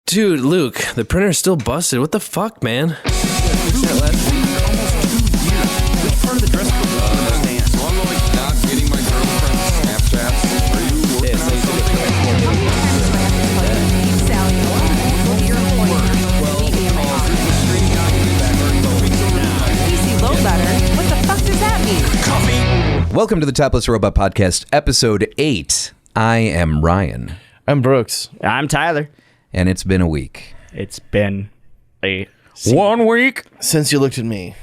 Dude, Luke, the printer's still busted. What the fuck, man? Welcome to the Topless Robot Podcast, Episode 8. I am Ryan. I'm Brooks. I'm Tyler. And it's been a week. It's been a 1 week since you looked at me.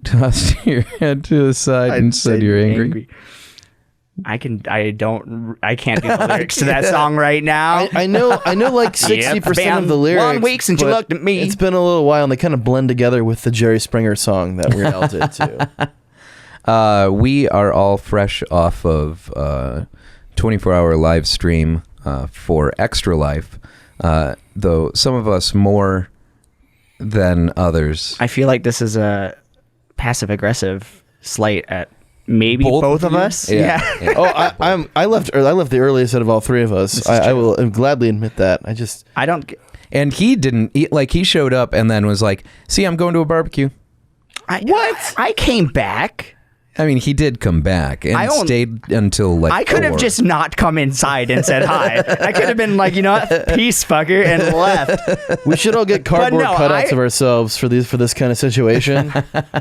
Tossed your head to the side and said you're angry. I can't do the lyrics to that song right now. I know like 60% of the lyrics. 1 week since you looked at me. It's been a little while and they kind of blend together with the Jerry Springer song that Weird Al did too. We are all fresh off of 24-hour live stream for Extra Life, though some of us more than others. I feel like this is a passive-aggressive slight at maybe both of us. Yeah. Oh, I left the earliest out of all three of us. I will gladly admit that. I don't. And he didn't. He showed up and then was like, "See, I'm going to a barbecue." What? I came back. I mean, he did come back and stayed until like I could have just not come inside and said hi. I could have been like, you know what, peace, fucker, and left. We should all get cardboard cutouts of ourselves for this kind of situation.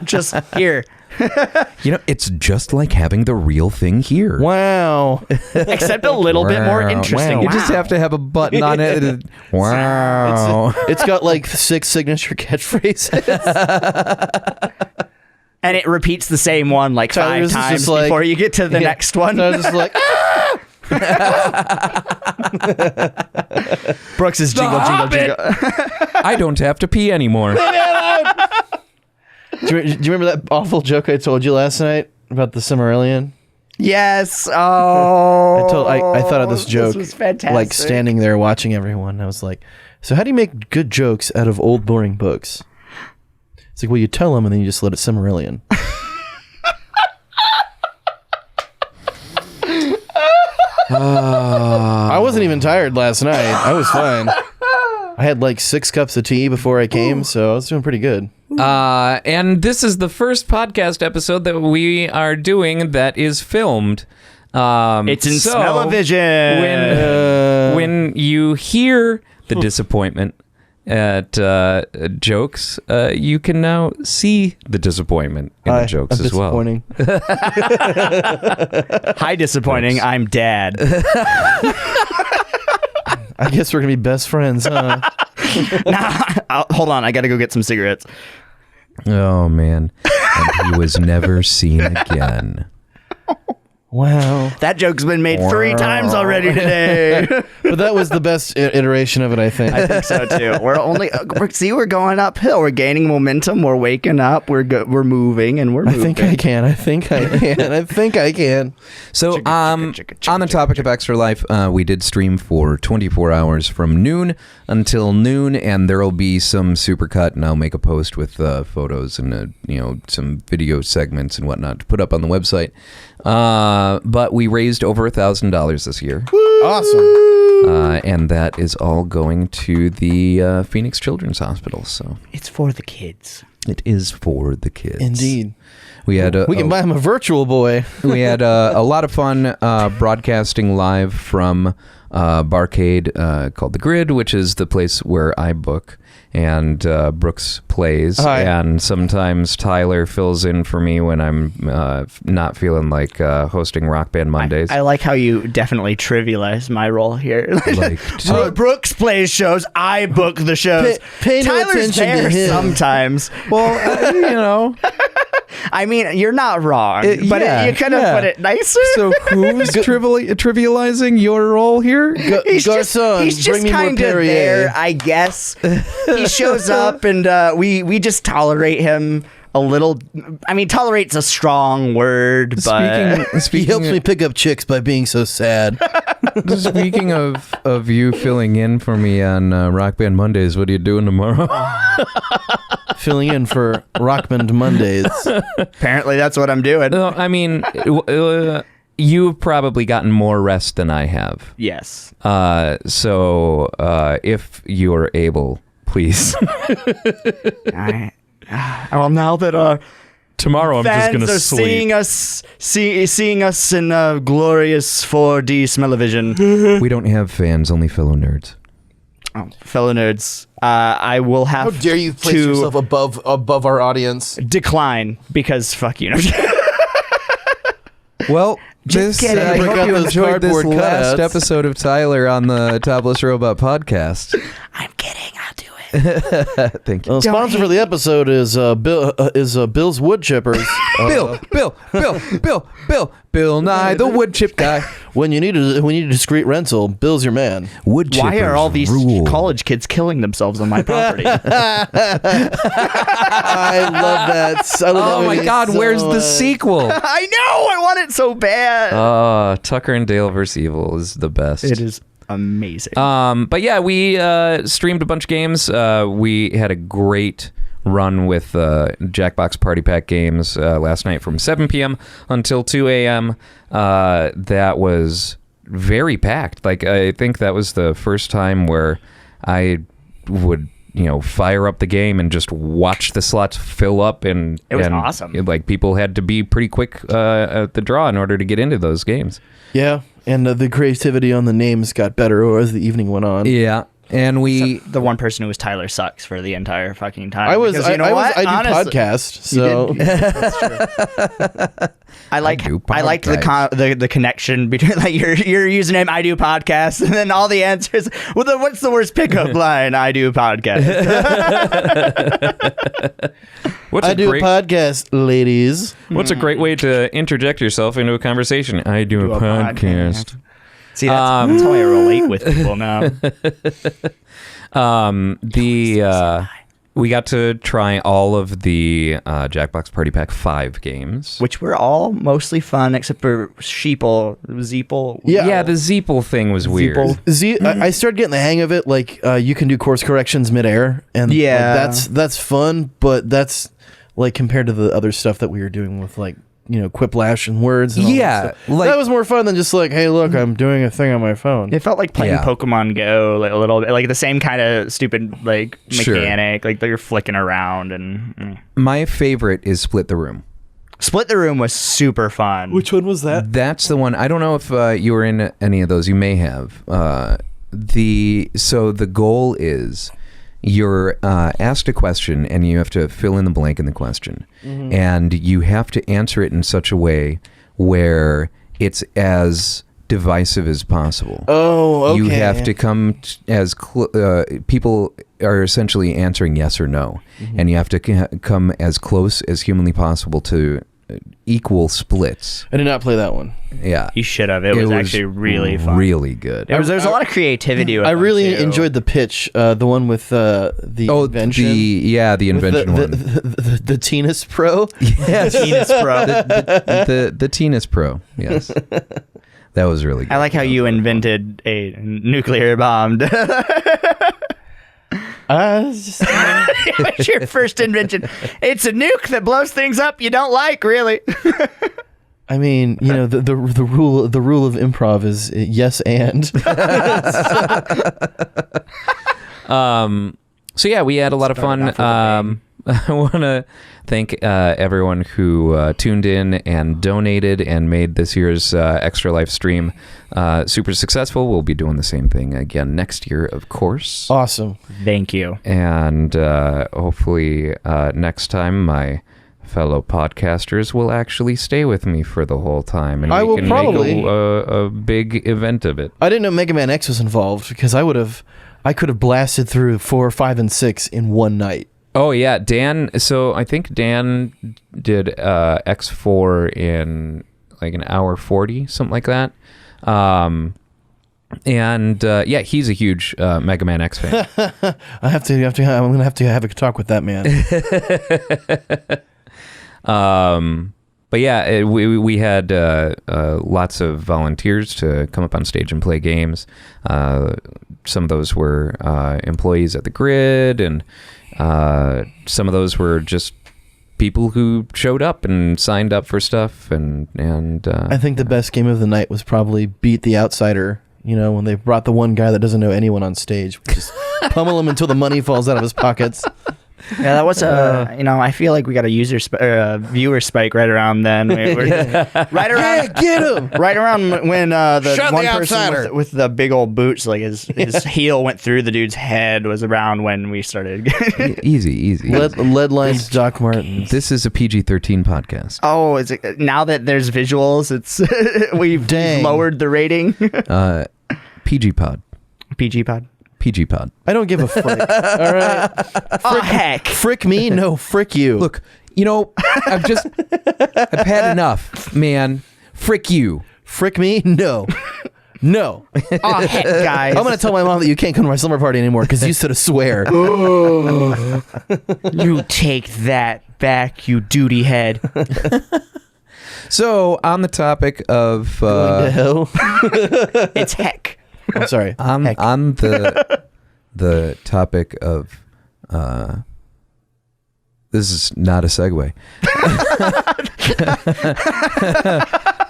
Just here. You know, it's just like having the real thing here. Wow. Except a little bit more interesting. Wow. You just have to have a button on it. Wow. It's got like 6 signature catchphrases. And it repeats the same one like Tyler's 5 times like, before you get to the next one. I was just like, Brooks is jingle. I don't have to pee anymore. do you remember that awful joke I told you last night about the Cimmerillion? Yes. Oh. I thought of this joke. This was fantastic. Like standing there watching everyone. I was like, so how do you make good jokes out of old boring books? It's like, well, you tell them and then you just let it Cimmerillion. I wasn't even tired last night. I was fine. I had like 6 cups of tea before I came, so I was doing pretty good. And this is the first podcast episode that we are doing that is filmed. It's in smell-o-vision. When you hear the disappointment at jokes, you can now see the disappointment in the jokes as well. Hi, disappointing. I'm Dad. I guess we're gonna be best friends, huh? Hold on, I gotta go get some cigarettes. Oh man, and he was never seen again. Wow. That joke's been made 3 times already today. But that was the best iteration of it, I think. I think so too. We're going uphill. We're gaining momentum. We're waking up. We're moving, and we're moving. I think I can. So, on the topic of Extra Life, we did stream for 24 hours from noon until noon, and there will be some supercut, and I'll make a post with photos and some video segments and whatnot to put up on the website. But we raised over $1,000 this year. Awesome. And that is all going to the Phoenix Children's Hospital. So it's for the kids. It is for the kids. Indeed. We can buy him a virtual boy. We had a lot of fun broadcasting live from Barcade called The Grid, which is the place where I book. And Brooks plays. Hi. And sometimes Tyler fills in for me when I'm not feeling like hosting Rock Band Mondays. I like how you definitely trivialize my role here. Like, Brooks plays shows, I book the shows. Pay no Tyler's attention there to him. Sometimes. Well, I mean, you're not wrong, but you kind of put it nicer. So who's trivializing your role here? He's Garçon, just bring me more kind of Perrier. there, I guess. He shows up, and we just tolerate him a little. I mean, tolerate's a strong word, but He helps me pick up chicks by being so sad. Speaking of you filling in for me on Rock Band Mondays, what are you doing tomorrow? Filling in for Rock Band Mondays. apparently that's what I'm doing. No, I mean, you've probably gotten more rest than I have. Yes. So if you're able, please. Well, now that Tomorrow I'm just fans gonna are sleep. seeing us in glorious 4D smell-o-vision. We don't have fans, only fellow nerds. Oh, fellow nerds, I will have How dare you place to yourself above our audience? decline because fuck you. Well, Just kidding. I Break hope out you those enjoyed this cardboard last cutouts. episode of Tyler on the Topless Robot podcast. I'm kidding. I'll do it. Thank you. The sponsor for the episode is Bill's Wood Chippers. Bill Nye, the wood chip guy. When you need a discreet rental, Bill's your man. Wood chippers Why are all these rule. college kids killing themselves on my property? I love that. I love Oh that my movie God, so where's the much. sequel? I know. I want it so bad. Tucker and Dale vs. Evil is the best. It is amazing. But yeah, we streamed a bunch of games. We had a great run with Jackbox Party Pack games last night from 7 p.m. until 2 a.m. That was very packed. Like, I think that was the first time where I would, fire up the game and just watch the slots fill up. And It was awesome. Like, people had to be pretty quick at the draw in order to get into those games. Yeah, and the creativity on the names got better as the evening went on. Yeah. And we... Except the one person who was Tyler sucks for the entire fucking time. I was. Because you know what? I do Honestly, podcast, so That's true. I liked podcast. the connection between like your username I do podcast and then all the answers. Well, then what's the worst pickup line? I do podcast. I do a podcast, ladies. What's a great way to interject yourself into a conversation? I do a podcast. See, that's how I relate with people now. We got to try all of the Jackbox Party Pack 5 games. Which were all mostly fun, except for Sheeple, Zeeple. Yeah, the Zeeple thing was weird. I started getting the hang of it. Like you can do course corrections midair, and Yeah. that's fun. But that's like compared to the other stuff that we were doing with like quiplash and words. And all Yeah, that stuff. like- that was more fun than just like, hey, look, I'm doing a thing on my phone. It felt like playing Yeah. Pokemon Go, like a little bit, like the same kind of stupid like Sure. mechanic, like you're flicking around and. My favorite is Split the Room. Split the Room was super fun. Which one was that? That's the one. I don't know if you were in any of those. You may have. So the goal is you're asked a question and you have to fill in the blank in the question. Mm-hmm. And you have to answer it in such a way where it's as divisive as possible. Oh, okay. You have to come as people are essentially answering yes or no, and you have to come as close as humanly possible to equal splits. I did not play that one. Yeah, You should have. It was actually really fun. really good. There's a lot of creativity with I them, really too. enjoyed the pitch, the one with the invention. the With invention one. the Tennis Pro. Yes, Penis Pro. the Tennis Pro. Yes, that was really good. I like how you invented a nuclear bomb. It's your first invention. It's a nuke that blows things up you don't like, really. I mean, the rule of improv is yes and. So yeah, we had a lot of fun. I want to thank everyone who tuned in and donated and made this year's Extra Life stream super successful. We'll be doing the same thing again next year, of course. Awesome. Thank you. And hopefully next time my fellow podcasters will actually stay with me for the whole time, and I we will can probably- make a big event of it. I didn't know Mega Man X was involved because I could have blasted through 4, 5, and 6 in one night. Oh yeah, Dan. So I think Dan did X4 in like an hour 40, something like that. And yeah, he's a huge Mega Man X fan. I'm gonna have to have a talk with that man. But yeah, we had lots of volunteers to come up on stage and play games. Some of those were employees at the Grid, and some of those were just people who showed up and signed up for stuff, and I think the best game of the night was probably Beat the Outsider. You know, when they brought the one guy that doesn't know anyone on stage, just pummel him until the money falls out of his pockets. Yeah, that was I feel like we got a viewer spike right around then. Right around, Get him! right around when the Shut one the person outsider. with the big old boots, like his heel went through the dude's head, was around when we started. easy. Lead lines, Doc Martens. This is a PG-13 podcast. Oh, is it, now that there's visuals, it's we've lowered the rating. PG Pod. PG pod. PG Pod. I don't give a frick. All right. Oh heck! Frick me? No, frick you. Look, you know, I've had enough, man. Frick you. Frick me? No. No. Oh heck, guys! I'm going to tell my mom that you can't come to my slumber party anymore because you said a swear. You take that back, you duty head. So, on the topic of Going to hell. It's heck. I'm sorry. on the topic of this is not a segue.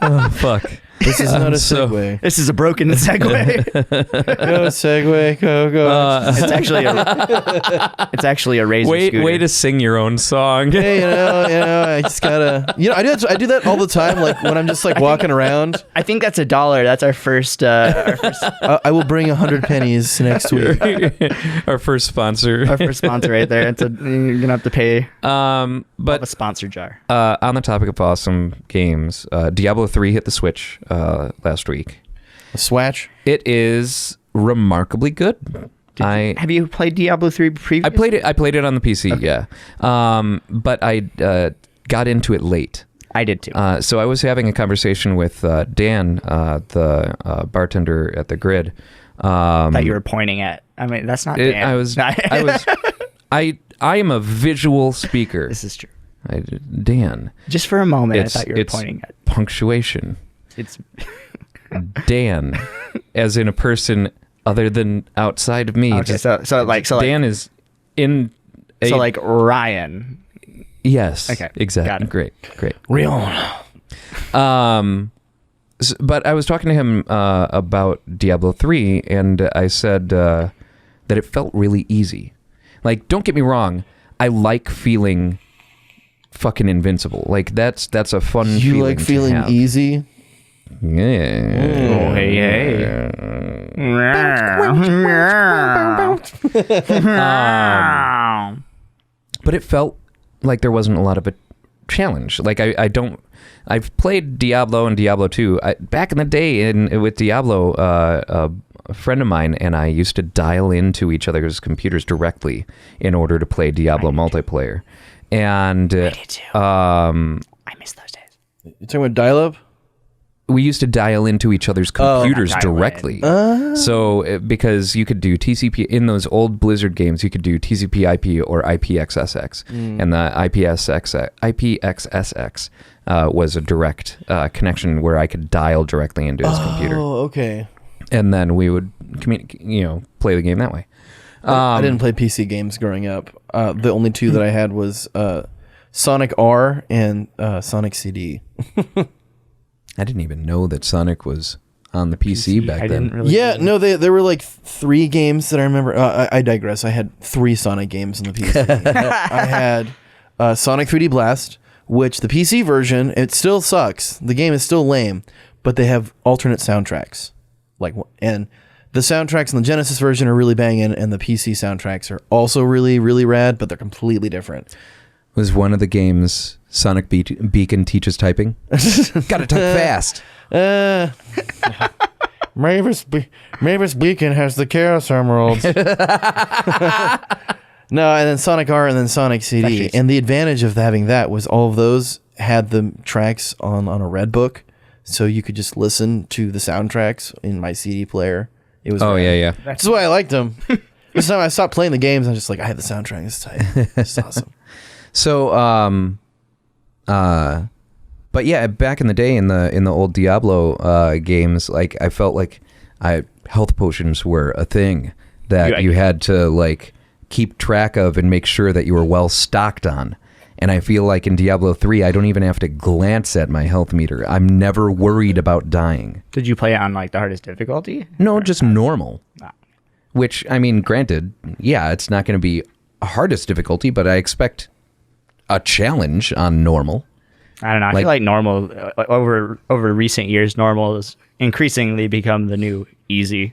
Oh fuck. This is not a so- segue. This is a broken segue. Go segue. Go. It's actually a razor scooter. Way to sing your own song. Hey, you know, I just gotta. I do that all the time. Like when I'm just like walking around. I think that's $1. That's our first. I will bring 100 pennies next week. Our first sponsor. Our first sponsor right there. You're gonna have to pay a But sponsor jar. on the topic of awesome games, Diablo 3 hit the Switch last week. A swatch. It is remarkably good. Have you played Diablo 3 previously? I played it on the PC, okay. Yeah. But I got into it late. I did too. So I was having a conversation with Dan, the bartender at the Grid. That you were pointing at. I mean, that's not Dan. I am a visual speaker. This is true. Dan. Just for a moment, I thought you were pointing at. Punctuation. It's Dan, as in a person other than outside of me. okay. So Dan is in. So like Ryan. Yes. Okay. Exactly. Got it. Great. Rion. But I was talking to him about Diablo 3, and I said that it felt really easy. Like, don't get me wrong, I like feeling fucking invincible. Like, that's a fun feeling. You like feeling to have. easy? Yeah. Oh, hey. But it felt like there wasn't a lot of a challenge. Like, I've played Diablo and Diablo 2. Back in the day with Diablo, a friend of mine and I used to dial into each other's computers directly in order to play Diablo multiplayer. And I did too. I miss those days. You talking about dial-up? We used to dial into each other's computers directly. So because you could do TCP in those old Blizzard games, you could do TCP/IP or IPXSX, and the IPXSX was a direct connection where I could dial directly into his computer. Oh, okay. And then we would play the game that way. I didn't play PC games growing up. The only two that I had was Sonic R and Sonic CD. I didn't even know that Sonic was on the PC back then. No, there were like 3 games that I remember. I digress. I had 3 Sonic games on the PC. I had Sonic 3D Blast, which the PC version, it still sucks. The game is still lame, but they have alternate soundtracks. And the soundtracks in the Genesis version are really banging, and the PC soundtracks are also really, really rad, but they're completely different. Was one of the games Sonic Beacon teaches typing? Gotta type fast. Mavis Beacon has the Chaos Emeralds. No, and then Sonic R and then Sonic CD. And the advantage of having that was all of those had the tracks on a Red Book, so you could just listen to the soundtracks in my CD player. It was yeah. That's why I liked them. This time I stopped playing the games. I was just like, I have the soundtrack. It's tight. It's awesome. So, but yeah, back in the day in the old Diablo games, like I felt like health potions were a thing that you had to like keep track of and make sure that you were well stocked on. And I feel like in Diablo 3, I don't even have to glance at my health meter. I'm never worried about dying. Did you play it on like the hardest difficulty? No, just normal. Ah. Which, I mean, granted, yeah, it's not going to be hardest difficulty, but I expect a challenge on normal. I don't know. I feel like normal over recent years, normal has increasingly become the new easy.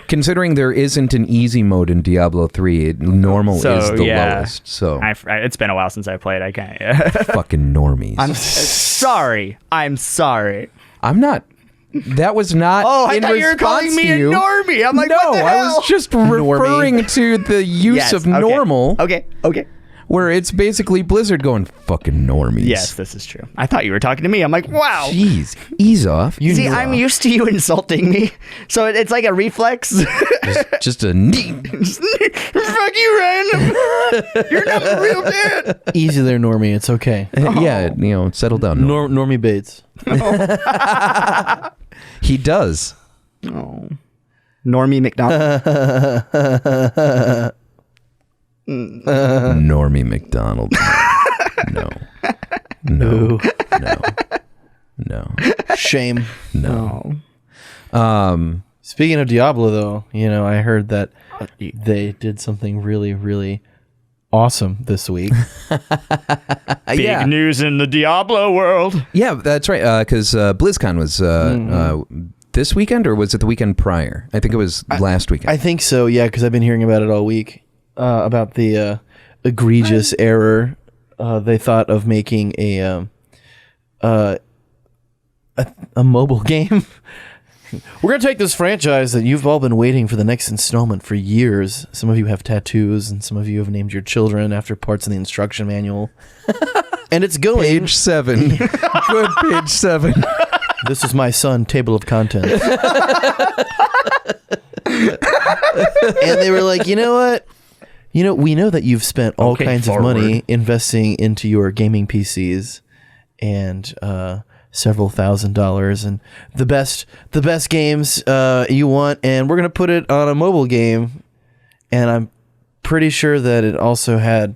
Considering there isn't an easy mode in Diablo 3, normal is the lowest. So it's been a while since I played. I can't. Yeah. Fucking normies. I'm sorry. I'm not. That was not. Oh, I in thought you were calling me a you. normie. I'm like, no, what the hell? I was just referring to the use of normal. Okay. Where it's basically Blizzard going, fucking normies. Yes, this is true. I thought you were talking to me. I'm like, wow. Jeez, ease off. See, I'm used to you insulting me, so it's like a reflex. just a neat. Fuck you, Ryan. You're not a real dad. Easy there, Normie. It's okay. Yeah, settle down. Normie Bates. He does. Oh. Normie McDonald. Normie McDonald. No. Shame. No. Speaking of Diablo, though, I heard that they did something really, really awesome this week. Big news in the Diablo world. Yeah, that's right. Because BlizzCon was this weekend, or was it the weekend prior? I think it was last weekend. I think so, yeah, because I've been hearing about it all week. About the egregious error they thought of making a mobile game. We're going to take this franchise that you've all been waiting for the next installment for years. Some of you have tattoos, and some of you have named your children after parts in the instruction manual. And it's going... Page 7. Good, page 7. This is my son, table of contents. And they were like, you know what? We know that you've spent all kinds of money investing into your gaming PCs and several $1,000s and the best games you want, and we're going to put it on a mobile game. And I'm pretty sure that it also had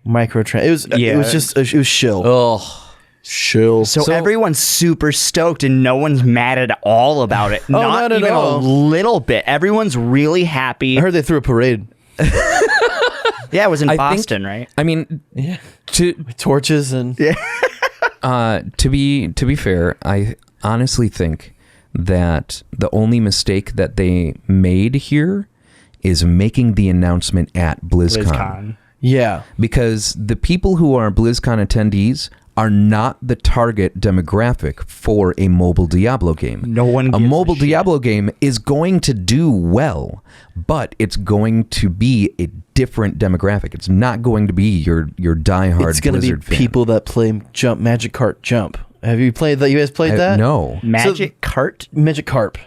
microtransactions. It was shill. Oh, shill. So everyone's super stoked and no one's mad at all about it. Not even a little bit. Everyone's really happy. I heard they threw a parade. Yeah, it was in Boston, right? I mean, yeah, with torches and to be fair, I honestly think that the only mistake that they made here is making the announcement at BlizzCon. Yeah, because the people who are BlizzCon attendees are not the target demographic for a mobile Diablo game. No one. A mobile Diablo game is going to do well, but it's going to be a different demographic. It's not going to be your diehard. It's going to be people that play Magic Cart Jump. Have you played that? You guys played that? No. Magic Carp. Magic Carp.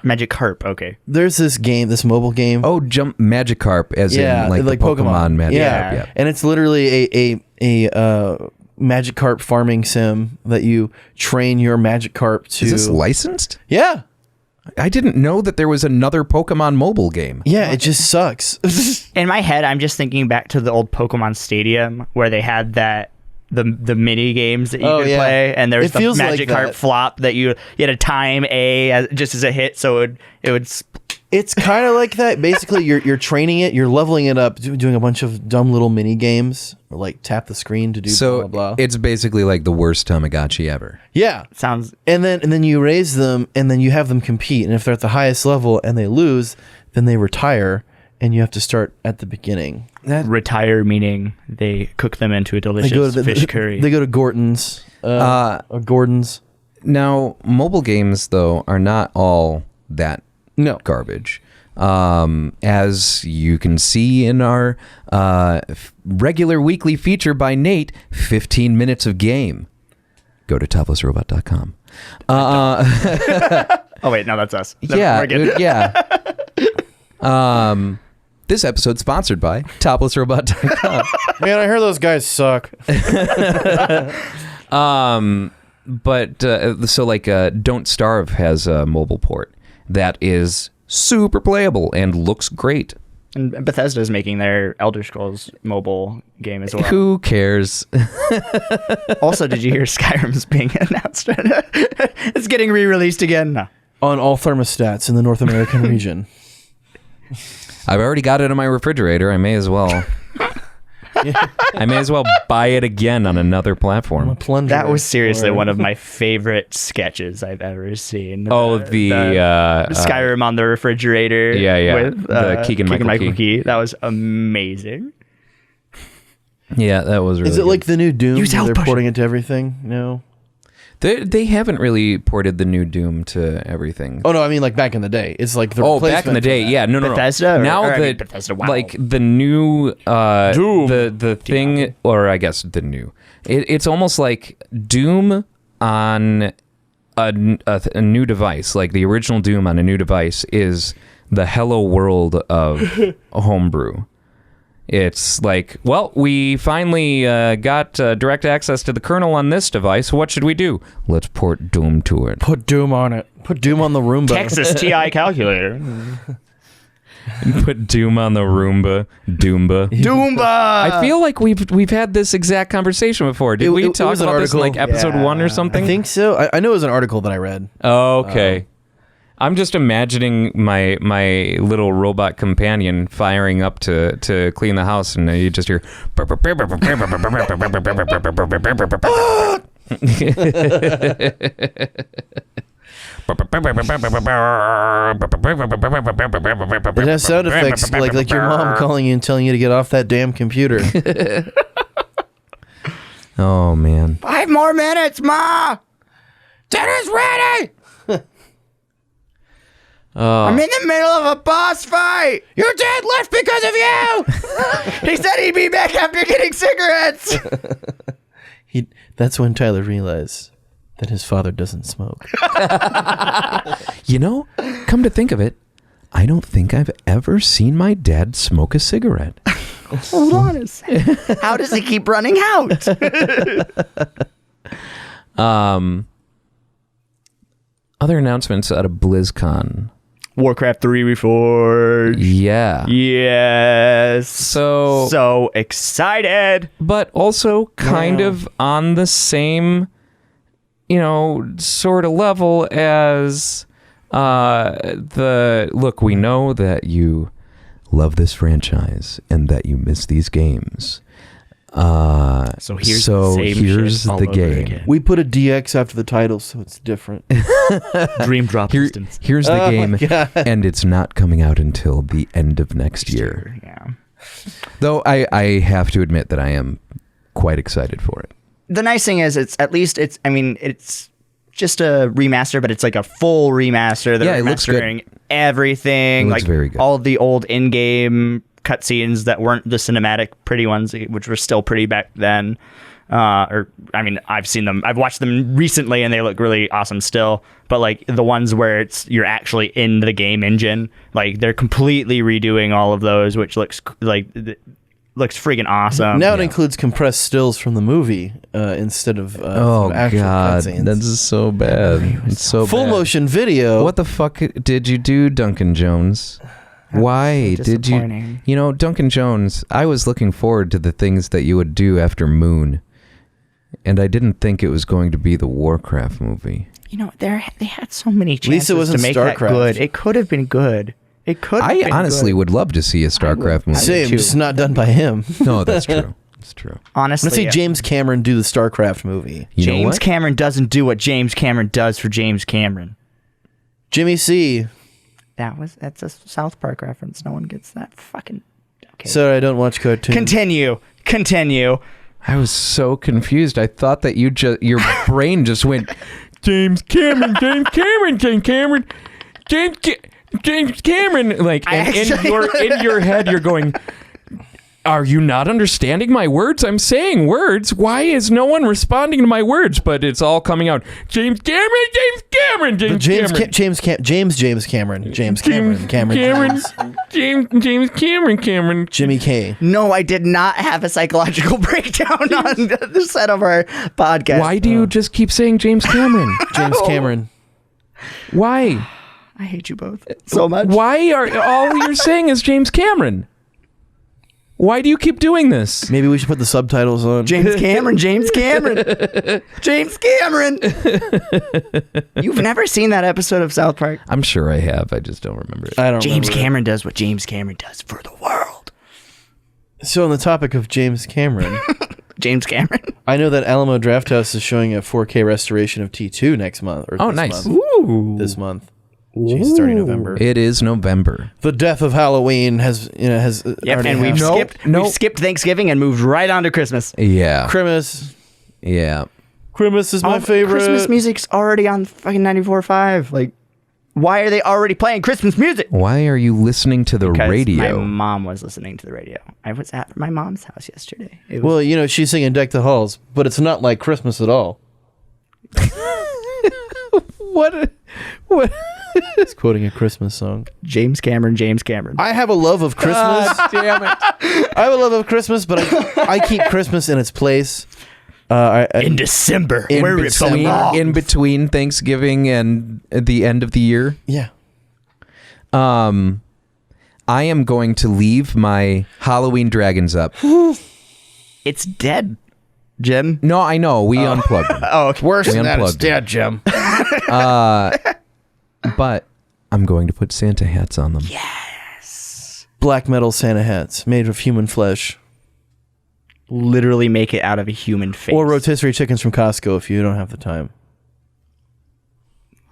Okay. There's this game, this mobile game. Oh, Magikarp, as in like Pokemon Magic. Yeah, and it's literally a Magikarp farming sim that you train your Magikarp to. Is this licensed? Yeah. I didn't know that there was another Pokemon mobile game. Yeah, it just sucks. In my head, I'm just thinking back to the old Pokemon Stadium where they had the mini games that you could play, and there's the Magikarp flop that you had to time just as a hit, so it would. It's kind of like that. Basically, you're training it, you're leveling it up, doing a bunch of dumb little mini games, or like tap the screen to do blah blah blah. It's basically like the worst Tamagotchi ever. Yeah, sounds. And then you raise them, and then you have them compete, and if they're at the highest level and they lose, then they retire, and you have to start at the beginning. Retire meaning they cook them into a delicious fish curry. They go to Gorton's. Or Gordon's. Now, mobile games though are not all that. No. Garbage. As you can see in our regular weekly feature by Nate, 15 Minutes of Game. Go to toplessrobot.com. Oh, wait, no, that's us. Yeah. This episode's sponsored by toplessrobot.com. Man, I heard those guys suck. Don't Starve has a mobile port that is super playable and looks great. And Bethesda's making their Elder Scrolls mobile game as well. Who cares? Also, did you hear Skyrim's being announced? It's getting re-released again. No. On all thermostats in the North American region. I've already got it in my refrigerator. I may as well. I may as well buy it again on another platform. That was seriously one of my favorite sketches I've ever seen. Oh, the Skyrim on the refrigerator. Yeah. With the Keegan-Michael Key. That was amazing. Yeah, that was really Is it good. like the new Doom? Use They're porting it to everything? No. They haven't really ported the new Doom to everything. Oh no, I mean like back in the day. It's like the back in the day, yeah. No. Bethesda? Bethesda, wow. Like the new Doom. the thing, Diablo. or I guess the new. It's almost like Doom on a new device. Like the original Doom on a new device is the Hello World of homebrew. It's like, well, we finally got direct access to the kernel on this device. What should we do? Let's port Doom to it. Put Doom on it. Put Doom on the Roomba. Texas TI calculator. Put Doom on the Roomba. Doomba. Doomba! I feel like we've had this exact conversation before. Did we talk about this in like episode 1 or something? I think so. I know it was an article that I read. Oh, okay. I'm just imagining my little robot companion firing up to clean the house, and you just hear. It has sound effects like your mom calling you and telling you to get off that damn computer. Oh man! 5 more minutes, Ma. Dinner's ready. I'm in the middle of a boss fight. Your dad left because of you. He said he'd be back after getting cigarettes. That's when Tyler realized that his father doesn't smoke. You know, come to think of it, I don't think I've ever seen my dad smoke a cigarette. Hold on a second. How does it keep running out? Other announcements out of BlizzCon. Warcraft 3 Reforged. Yeah. Yes. So excited. But also kind of on the same, sort of level as look, we know that you love this franchise and that you miss these games. So here's the game. again. We put a DX after the title, so it's different. Dream drop distance. Here's the game, and it's not coming out until the end of next year. Yeah. Though I have to admit that I am quite excited for it. The nice thing is, it's just a remaster, but it's like a full remaster. They're it looks good. remastering everything. It looks very good. All of the old in-game cutscenes that weren't the cinematic pretty ones, which were still pretty back then. I've seen them. I've watched them recently, and they look really awesome still. But like the ones where you're actually in the game engine, like they're completely redoing all of those, which looks freaking awesome. Now it includes compressed stills from the movie instead of actual cutscenes. That's so bad. It's so full bad. motion video. What the fuck did you do, Duncan Jones? Why did you? Duncan Jones, I was looking forward to the things that you would do after Moon, and I didn't think it was going to be the Warcraft movie. They had so many chances Lisa wasn't to make StarCraft. that good. It could have been good. I honestly would love to see a StarCraft movie. Same, just not done by him. No, that's true. That's true. Honestly, Let's see James Cameron do the StarCraft movie. James Cameron doesn't do what James Cameron does for James Cameron. Jimmy C. That's a South Park reference. No one gets that. Fucking. Okay. Sorry, I don't watch cartoons. Continue. I was so confused. I thought that your brain just went James Cameron, like, and in your head you're going, are you not understanding my words? I'm saying words. Why is no one responding to my words? But it's all coming out. James Cameron. Jimmy K. No, I did not have a psychological breakdown on the set of our podcast. Why do you just keep saying James Cameron? James Cameron. Why? I hate you both so much. Why are all you're saying is James Cameron? Why do you keep doing this? Maybe we should put the subtitles on. James Cameron. James Cameron. You've never seen that episode of South Park? I'm sure I have. I just don't remember it. I don't James remember Cameron does what James Cameron does for the world. So on the topic of James Cameron, James Cameron. I know that Alamo Drafthouse is showing a 4K restoration of T2 next month. Or this nice. Month. Ooh. This month. Jeez, starting November. It is November. The death of Halloween has Yep, and we've skipped Thanksgiving and moved right on to Christmas. Yeah. Christmas. Yeah. Christmas is my favorite. Christmas music's already on fucking 94.5. Like, why are they already playing Christmas music? Why are you listening to the radio? My mom was listening to the radio. I was at my mom's house yesterday. Well, she's singing Deck the Halls, but it's not like Christmas at all. What? It's quoting a Christmas song. James Cameron. I have a love of Christmas. Damn it. I have a love of Christmas, but I keep Christmas in its place. In December. In between Thanksgiving and the end of the year. Yeah. I am going to leave my Halloween dragons up. It's dead, Jim. No, I know. We unplugged them. Oh, okay. Worse We than that, it's unplugged it. dead, Jim. But I'm going to put Santa hats on them. Yes. Black metal Santa hats made of human flesh. Literally make it out of a human face. Or rotisserie chickens from Costco if you don't have the time.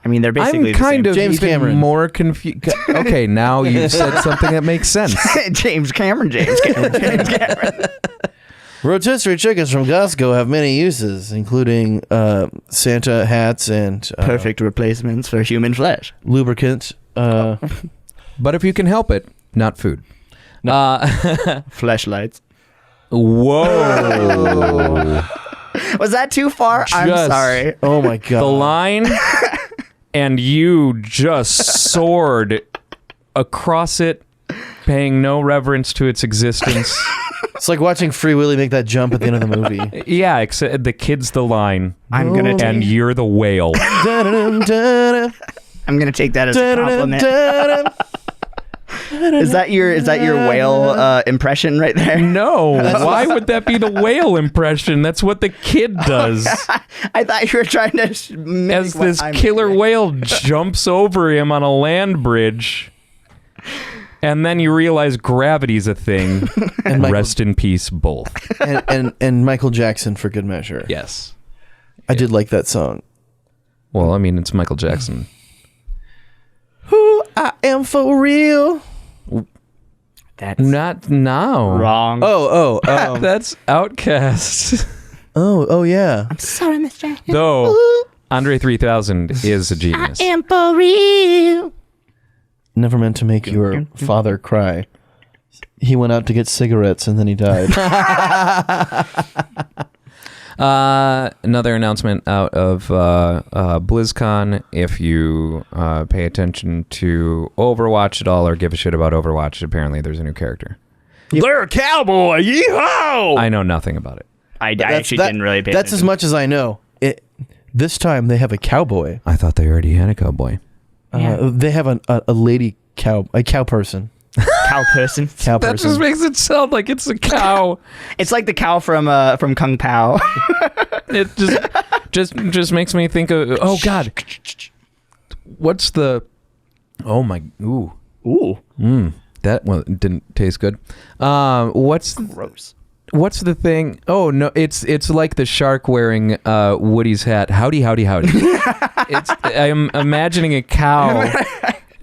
I mean, they're basically I'm kind of James even Cameron. more confused. Okay, now you've said something that makes sense. James Cameron. Rotisserie chickens from Costco have many uses, including Santa hats and Perfect replacements for human flesh. lubricant. But if you can help it, not food. Fleshlights. Whoa. Was that too far? I'm sorry. Oh my god! The line, and you just soared across it, paying no reverence to its existence. It's like watching Free Willy make that jump at the end of the movie. Yeah, except the kid's the line. I'm gonna and you're the whale. I'm gonna take that as a compliment. Is that your whale impression right there? No, why would that be the whale impression? That's what the kid does. I thought you were trying to As this killer whale jumps over him on a land bridge. And then you realize gravity's a thing. And rest in peace, both. and Michael Jackson for good measure. Yes. I did like that song. Well, I mean, it's Michael Jackson. Who I am for real. That's Not now. wrong. Oh. That's Outkast. Oh, yeah. I'm sorry, Mr. Though, Andre 3000 is a genius. I am for real. Never meant to make your father cry. He went out to get cigarettes and then he died. Another announcement out of BlizzCon. If you pay attention to Overwatch at all or give a shit about Overwatch, apparently there's a new character. They're a cowboy. Yeehaw! I know nothing about it. I actually didn't really pay That's as attention. much as I know. This time they have a cowboy. I thought they already had a cowboy. They have a lady cow, a cow person. Cow person. Cow That person. just makes it sound like it's a cow. It's like the cow from Kung Pao. It just makes me think of, oh God, what's the, oh my, ooh. That one didn't taste good. What's Gross. What's the thing? Oh no, it's like the shark wearing Woody's hat. Howdy, howdy, howdy. I'm imagining a cow.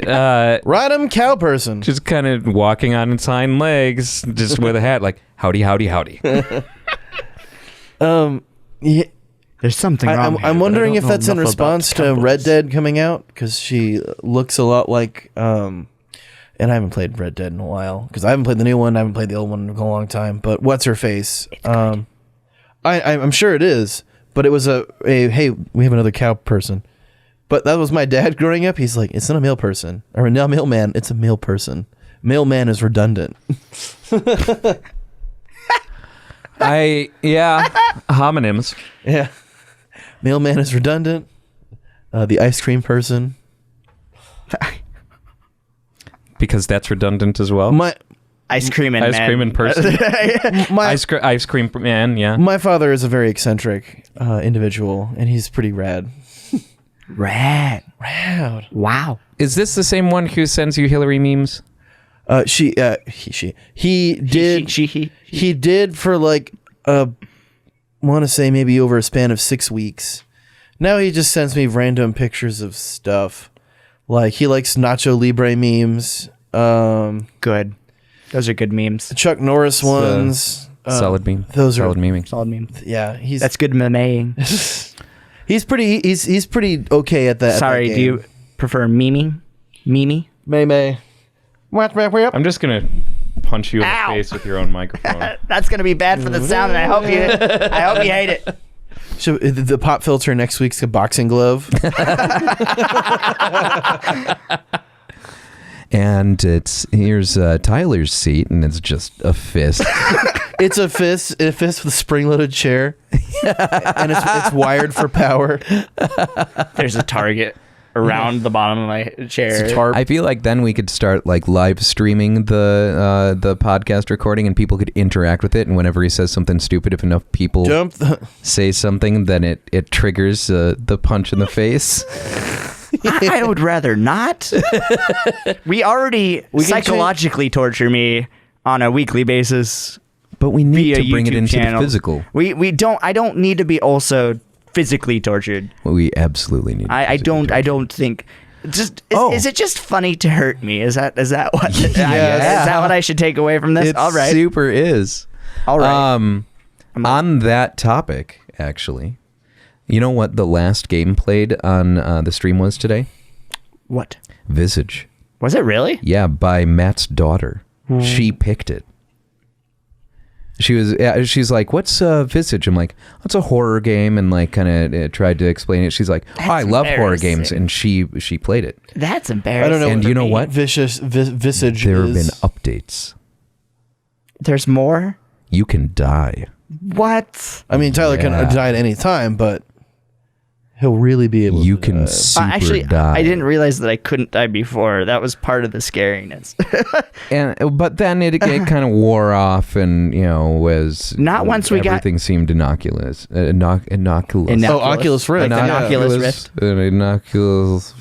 Ride 'em cow person. Just kind of walking on its hind legs, just with a hat, like howdy, howdy, howdy. Yeah, There's something wrong. I'm wondering if that's in response to Red Dead coming out, because she looks a lot like. And I haven't played Red Dead in a while because I haven't played the new one. I haven't played the old one in a long time. But what's her face? I'm sure it is. But it was a hey, we have another cow person. But that was my dad growing up. He's like, it's not a male person or a mailman. It's a male person. Mailman is redundant. Homonyms. Yeah, mailman is redundant. The ice cream person. Because that's redundant as well. Ice cream and person. Ice cream man, yeah. My father is a very eccentric individual, and he's pretty rad. Rad. Wow. Is this the same one who sends you Hillary memes? He did for like want to say maybe over a span of 6 weeks. Now he just sends me random pictures of stuff. Like he likes Nacho Libre memes. Good. Those are good memes. The Chuck Norris ones. Solid meme. Those solid are memeing. Solid memes. Yeah, that's good memeing. He's pretty okay at that. Sorry, do you prefer memeing? Meme? May. I'm just gonna punch you in the face with your own microphone. That's gonna be bad for the sound, and I hope you hate it. So the pop filter next week's a boxing glove. And here's Tyler's seat, and it's just a fist. It's a fist with a spring-loaded chair, and it's wired for power. There's a target around the bottom of my chair. I feel like then we could start like live streaming the podcast recording, and people could interact with it. And whenever he says something stupid, if enough people say something, then it triggers the punch in the face. I would rather not. We psychologically torture me on a weekly basis, but we need to bring YouTube it into channel. the physical. We don't. I don't need to be also physically tortured. Well, we absolutely need. I don't think. Is it just funny to hurt me? Is that what? Is that what I should take away from this? It All right. Super is. All right. On that topic, actually. You know what the last game played on the stream was today? What? Visage. Was it really? Yeah, by Matt's daughter. She picked it. She's like, "What's Visage?" I'm like, "It's a horror game," and like kind of tried to explain it. She's like, "I love horror games," and she played it. That's embarrassing. I don't know. And you know what? Visage. There have been updates. There's more. You can die. What? I mean, Tyler can die at any time, but he'll really be able. You to can super die. I didn't realize that I couldn't die before. That was part of the scariness. But then it kind of wore off, and was not once we everything seemed innocuous. Innocuous. Oh, Oculus Rift. Innocuous Rift. Innocuous.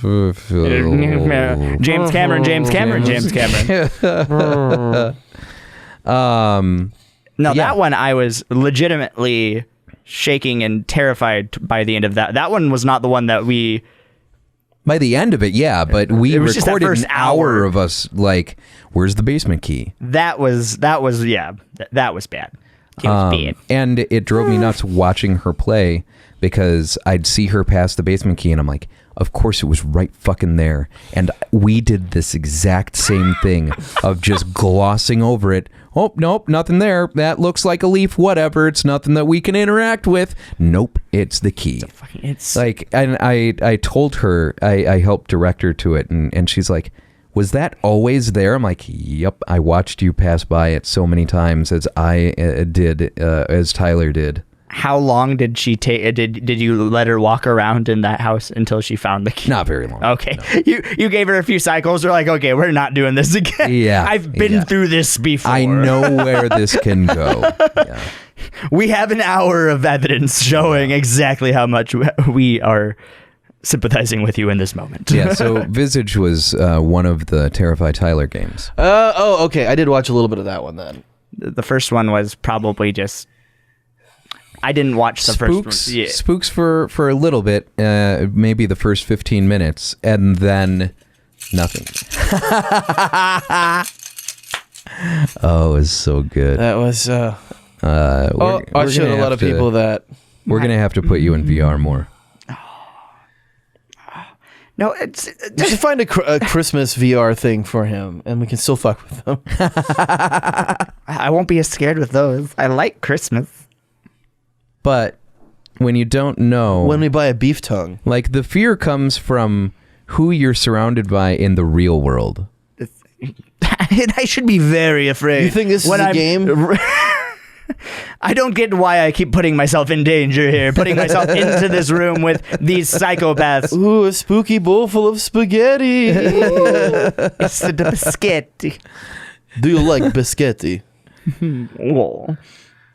James Cameron. No, that one I was legitimately shaking and terrified by the end of that. That one was not the one that we... By the end of it, yeah, but we recorded an hour of us like, where's the basement key? That was bad. It was bad. And it drove me nuts watching her play because I'd see her pass the basement key and I'm like, of course it was right fucking there. And we did this exact same thing of just glossing over it. Oh, nope, nothing there. That looks like a leaf, whatever. It's nothing that we can interact with. Nope, it's the key. It's like, and I told her, I helped direct her to it, and she's like, was that always there? I'm like, yep, I watched you pass by it so many times as I did, as Tyler did. How long did she take? Did you let her walk around in that house until she found the key? Not very long. Okay, no. You gave her a few cycles. You're like, okay, we're not doing this again. Yeah, I've been through this before. I know where this can go. Yeah. We have an hour of evidence showing exactly how much we are sympathizing with you in this moment. Yeah. So Visage was one of the Terrify Tyler games. Okay. I did watch a little bit of that one then. The first one was probably just. I didn't watch the first one. Yeah. Spooks for a little bit, maybe the first 15 minutes, and then nothing. Oh, it was so good. That was. I showed a lot of people that. We're going to have to put you in VR more. No, it's we should find a Christmas VR thing for him, and we can still fuck with him. I won't be as scared with those. I like Christmas. But when you don't know... When we buy a beef tongue. Like, the fear comes from who you're surrounded by in the real world. I should be very afraid. You think this is a game? I don't get why I keep putting myself in danger here, putting myself into this room with these psychopaths. Ooh, a spooky bowl full of spaghetti. It's the biscotti. Do you like biscotti? Oh.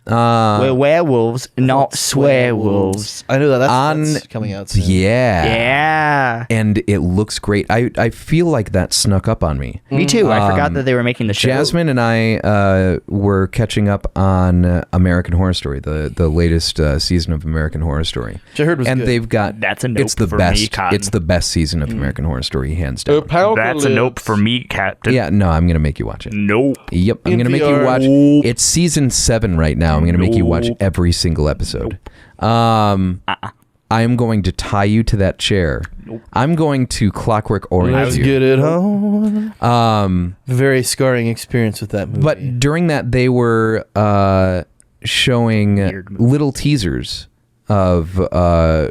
We're werewolves, not swearwolves. I know that's coming out soon. Yeah. And it looks great. I feel like that snuck up on me. Me too. I forgot that they were making the show. Jasmine and I were catching up on American Horror Story, the latest season of American Horror Story. Which I heard was and good. they've got That's a nope it's the for best. me, Cotton. It's the best season of American Horror Story, hands down. That's a nope for me, Captain. Yeah, no, I'm gonna make you watch it. Nope. Yep, I'm gonna make you watch. It's season 7 right now. I'm gonna make you watch every single episode. I am going to tie you to that chair. I'm going to Clockwork Orange Let's you. get it on. Very scarring experience with that movie. But during that, they were showing little teasers of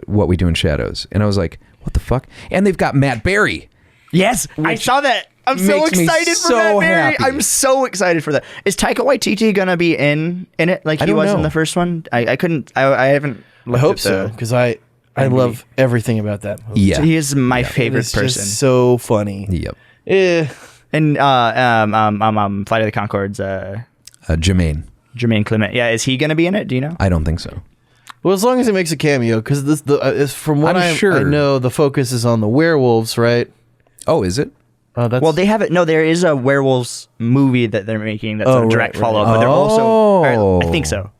What We Do in Shadows, and I was like, "What the fuck?" And they've got Matt Berry. Yes, I saw that. I'm so makes me excited for so that, Barry. happy. I'm so excited for that. Is Taika Waititi gonna be in it like I he don't was in know. the first one? I haven't. I hope so, because I love everything about that movie. Yeah. He is my favorite It's person. just so funny. Yep. And Flight of the Conchords, Jermaine. Jermaine Clement. Yeah, is he gonna be in it? Do you know? I don't think so. Well, as long as it makes a cameo, because from what I'm sure. I know, the focus is on the werewolves, right? Oh, is it? That's, Well, they have it. No, there is a werewolves movie that they're making that's a direct right. follow-up, but they're also. I think so.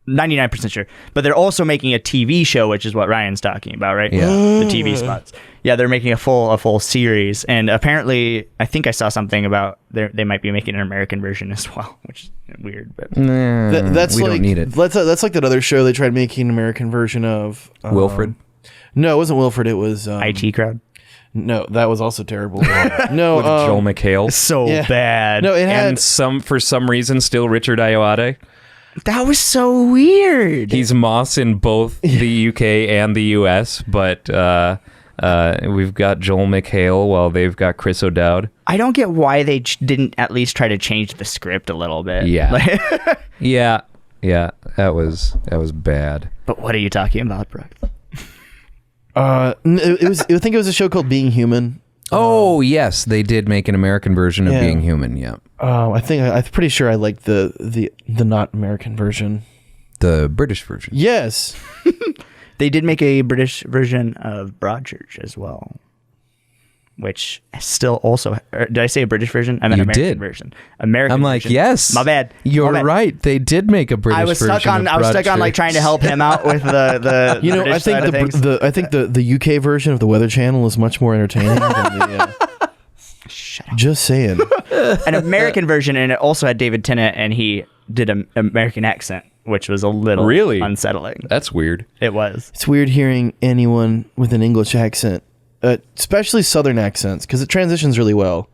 99% sure. But they're also making a TV show, which is what Ryan's talking about, right? Yeah. The TV spots. Yeah, they're making a full series, and apparently, I think I saw something about they might be making an American version as well, which is weird, but Nah, that's we like, don't need it. That's like that other show they tried making an American version of. Wilfred. No, it wasn't Wilfred. It was IT Crowd. No, that was also terrible. No, With Joel McHale. So Yeah. bad. no, it had And for some reason, still Richard Ayoade. That was so weird. He's Moss in both the UK and the US, but we've got Joel McHale while they've got Chris O'Dowd. I don't get why they didn't at least try to change the script a little bit. Yeah. Yeah, that was bad. But what are you talking about, Brooke? it was. I think it was a show called Being Human. Oh, yes, they did make an American version of Yeah. Being Human. Yeah, I'm pretty sure I liked the not American version. the British version. Yes. They did make a British version of Broadchurch as well, which still also. Did I say a British version? I meant You American did. version. American. I'm like, version. yes, My bad. You're My bad. right. They did make a British I was version. stuck on. of I was stuck on like Broadchurch. trying to help him out with the. You know, I British think side of things. I think the UK version of the Weather Channel is much more entertaining than the. Shut up. Just saying. An American version, and it also had David Tennant, and he did an American accent, which was a little Really? unsettling. That's weird. It was. It's weird hearing anyone with an English accent, especially Southern accents, because it transitions really well,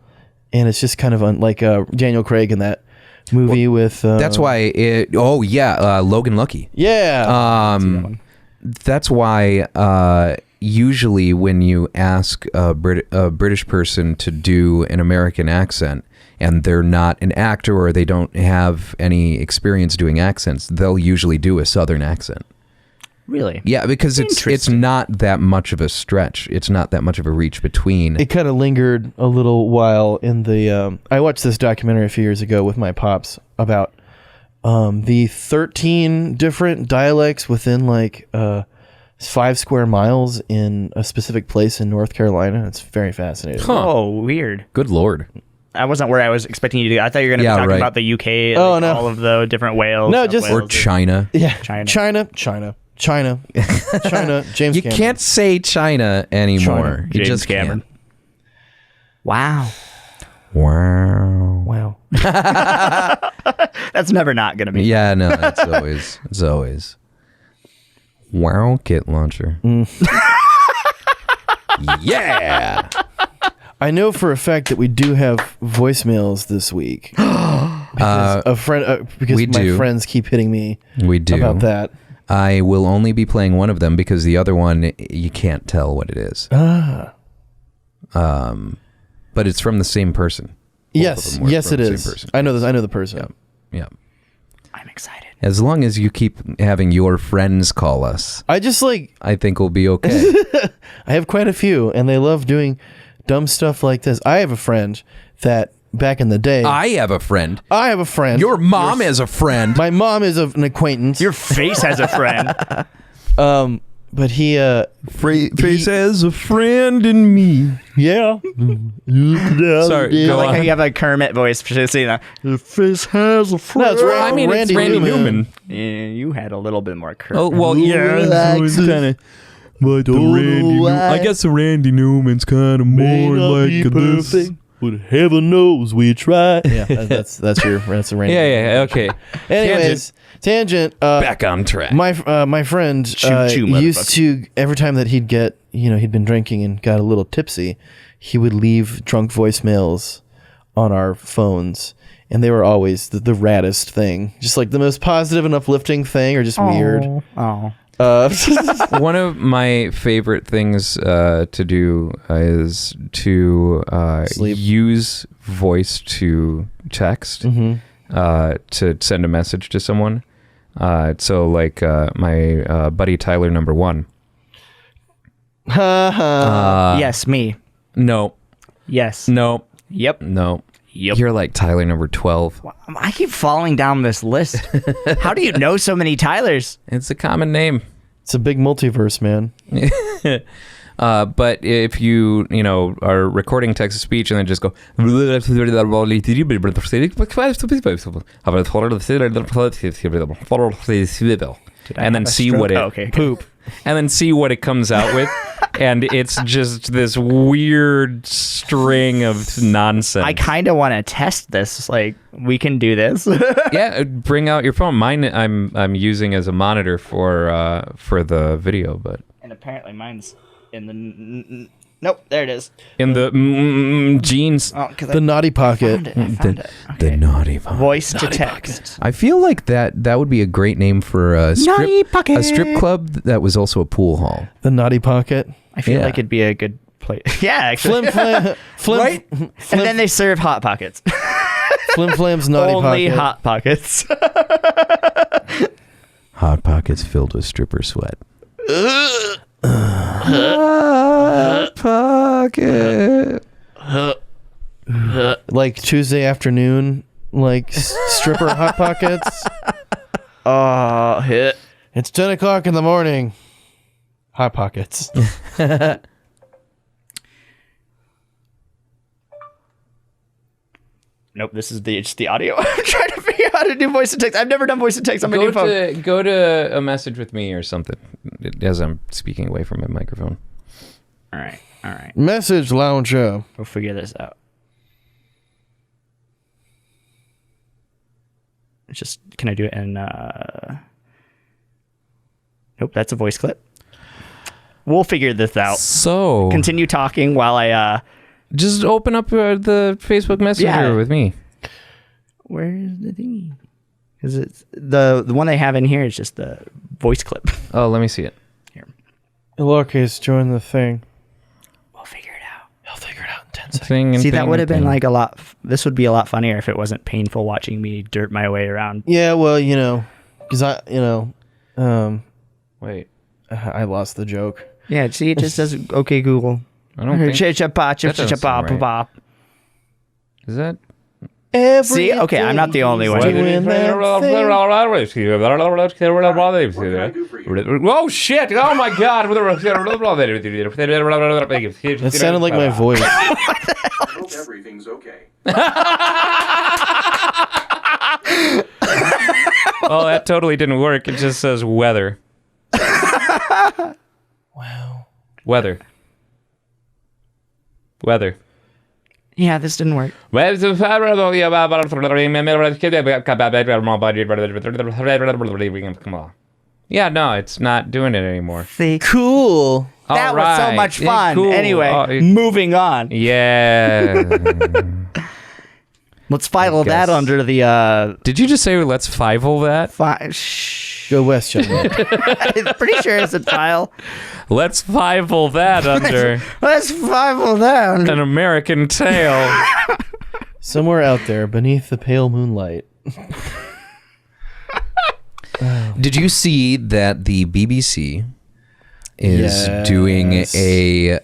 and it's just kind of like Daniel Craig in that movie with. That's why it. Oh yeah, Logan Lucky. Yeah. That's why usually when you ask a British person to do an American accent and they're not an actor or they don't have any experience doing accents, they'll usually do a Southern accent. Really? Yeah, because it's not that much of a stretch. It's not that much of a reach between. It kind of lingered a little while in the. I watched this documentary a few years ago with my pops about the 13 different dialects within like 5 square miles in a specific place in North Carolina. It's very fascinating. Oh, weird. Good Lord. I wasn't where I was expecting you to go. I thought you were going to Yeah, be talking right. about the UK, Oh, like no. all of the different Wales. No, South just- Or Wales. China. Yeah, China. China. James You Cameron. can't say China anymore. You James just Cameron. Wow. Wow. Wow. That's never not going to be. Yeah, no, it's always. Wow, kit launcher. Yeah. I know for a fact that we do have voicemails this week. Because because we my do. friends keep hitting me We do. about that. I will only be playing one of them because the other one you can't tell what it is. But it's from the same person. Both of Yes, them were yes, from it the is. same person. I know this. I know the person. Yeah. I'm excited. As long as you keep having your friends call us, I think we'll be okay. I have quite a few, and they love doing dumb stuff like this. I have a friend that back in the day. I have a friend. Your mom is a friend. My mom is an acquaintance. Your face has a friend. But he Face has a friend in me. yeah. Sorry, go I like on. how you have a Kermit voice for saying that. Your face has a friend. No, it's Randy it's Randy Newman. Yeah, you had a little bit more Kermit. Oh, well, yeah. So it's kind of... But the Randy I guess the Randy Newman's kind of more like this. But heaven knows we try. Yeah, that's a Randy. Yeah, okay. Anyways, tangent. Back on track. My friend used to, every time that he'd been drinking and got a little tipsy, he would leave drunk voicemails on our phones, and they were always the raddest thing, just like the most positive and uplifting thing, or just weird. Oh. One of my favorite things to do is to use voice to text to send a message to someone. So like my buddy Tyler number 1. Yes, me. No. Yes. No. Yep. No. Yep. You're like Tyler number 12. I keep falling down this list. How do you know so many Tylers? It's a common name. It's a big multiverse, man. But if you are recording text to speech and then just go and then see what it poop and then see what it comes out with, and it's just this weird string of nonsense. I kind of want to test this. Like, we can do this. Yeah, bring out your phone. Mine I'm using as a monitor for the video, but and apparently mine's in the nope, there it is. In the jeans. Oh, the naughty pocket. I found it. The naughty pocket. Voice to text. I feel like that would be a great name for a strip club that was also a pool hall. The naughty pocket. I feel like it'd be a good place. Yeah, actually. Flim, right? And then they serve Hot Pockets. Flim Flam's naughty Only pocket. Hot Pockets. Hot Pockets filled with stripper sweat. Hot Pocket. Like Tuesday afternoon, like stripper Hot Pockets. Hit. It's 10 o'clock in the morning. Hot Pockets. Nope, this is it's the audio. I'm trying to figure out how to do voice to text. I've never done voice to text on my new phone. Go to a message with me or something as I'm speaking away from my microphone. All right. Message launcher. We'll figure this out. It's just, can I do it in, nope, that's a voice clip. We'll figure this out. So Continue talking while I, just open up the Facebook Messenger with me. Where's the thingy? Because it's the one I have in here is just the voice clip. Oh, let me see it. Here. Lowercase, join the thing. We'll figure it out. He'll figure it out in 10 seconds. See, that would have been like a lot. This would be a lot funnier if it wasn't painful watching me dirt my way around. Yeah, well, because Wait. I lost the joke. Yeah, see, it just says, okay, Google. I don't think... Is that... See, okay, I'm not the only one. Oh shit! Oh my god! That sounded like my voice. I hope everything's okay. Well, that totally didn't work. It just says weather. Wow. Weather. Yeah, this didn't work. Yeah, no, it's not doing it anymore. See, Cool. that was so much fun. Cool. Anyway, moving on. Yeah. Let's file that under the Did you just say let's fivel that? Go west, young man. I'm pretty sure it's a file. Let's fivel that under Let's file that under. an American Tale. Somewhere out there, beneath the pale moonlight. Did you see that the BBC is doing a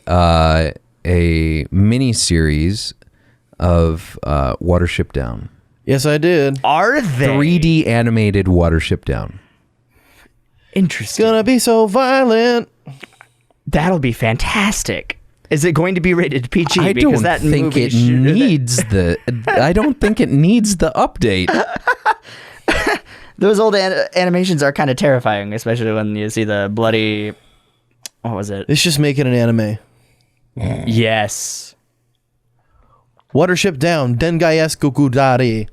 mini series of Watership Down? Yes, I did. Are they 3D animated Watership Down? It's Interesting. gonna be so violent. That'll be fantastic. Is it going to be rated PG? I Because don't that think movie it needs the. I don't think it needs the update. Those old animations are kind of terrifying, especially when you see the bloody. What was it? Let's just make it an anime. Yes. Watership Down, Dengai Kukudari.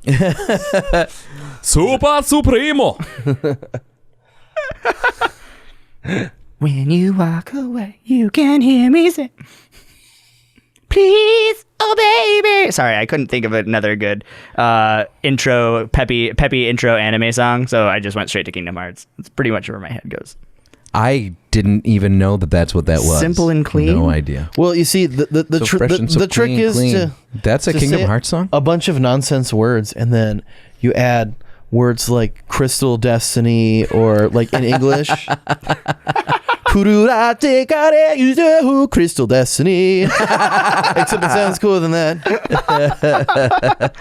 Super Supremo. When you walk away, you can hear me say, please, oh baby. Sorry, I couldn't think of another good intro, peppy intro anime song, so I just went straight to Kingdom Hearts. That's pretty much where my head goes. I didn't even know that's what that was. Simple and clean? No idea. Well, you see, the trick is to That's a to Kingdom say Hearts song? a bunch of nonsense words, and then you add words like Crystal Destiny, or like in English, Kururate kare yuzu Crystal Destiny. Except it sounds cooler than that.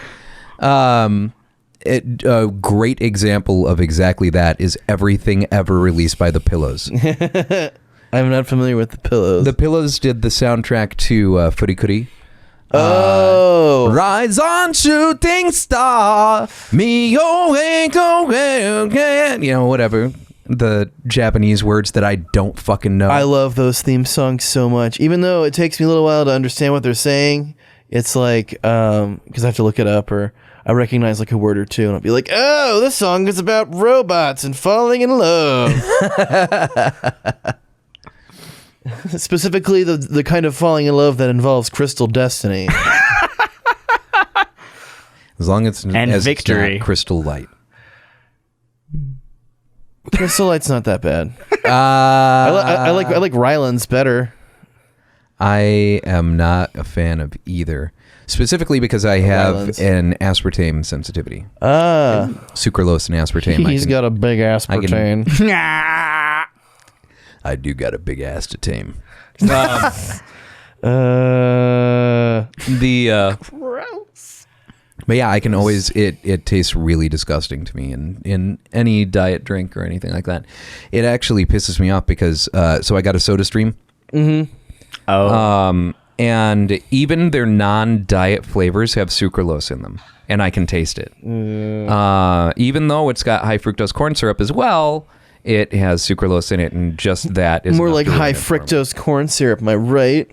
A great example of exactly that is everything ever released by The Pillows. I'm not familiar with the Pillows. The Pillows did the soundtrack to Furikuri. Rise on, shooting star, me whatever. The Japanese words that I don't fucking know. I love those theme songs so much. Even though it takes me a little while to understand what they're saying, it's like, because I have to look it up, or I recognize like a word or two, and I'll be like, oh, this song is about robots and falling in love. Specifically, the kind of falling in love that involves Crystal Destiny. As long as it's victory. not Crystal Light. Crystal Light's not that bad. I like Ryland's better. I am not a fan of either. Specifically because I have Ryland's. an aspartame sensitivity. Sucralose and aspartame. He's got a big aspartame. I do got a big ass to tame. Gross. But yeah, I can always it tastes really disgusting to me in any diet drink or anything like that. It actually pisses me off because so I got a Soda Stream. Mm-hmm. Oh. And even their non-diet flavors have sucralose in them, and I can taste it. Even though it's got high fructose corn syrup as well, it has sucralose in it, and just that is More enough like to ruin high it for me. fructose corn syrup. Am I right?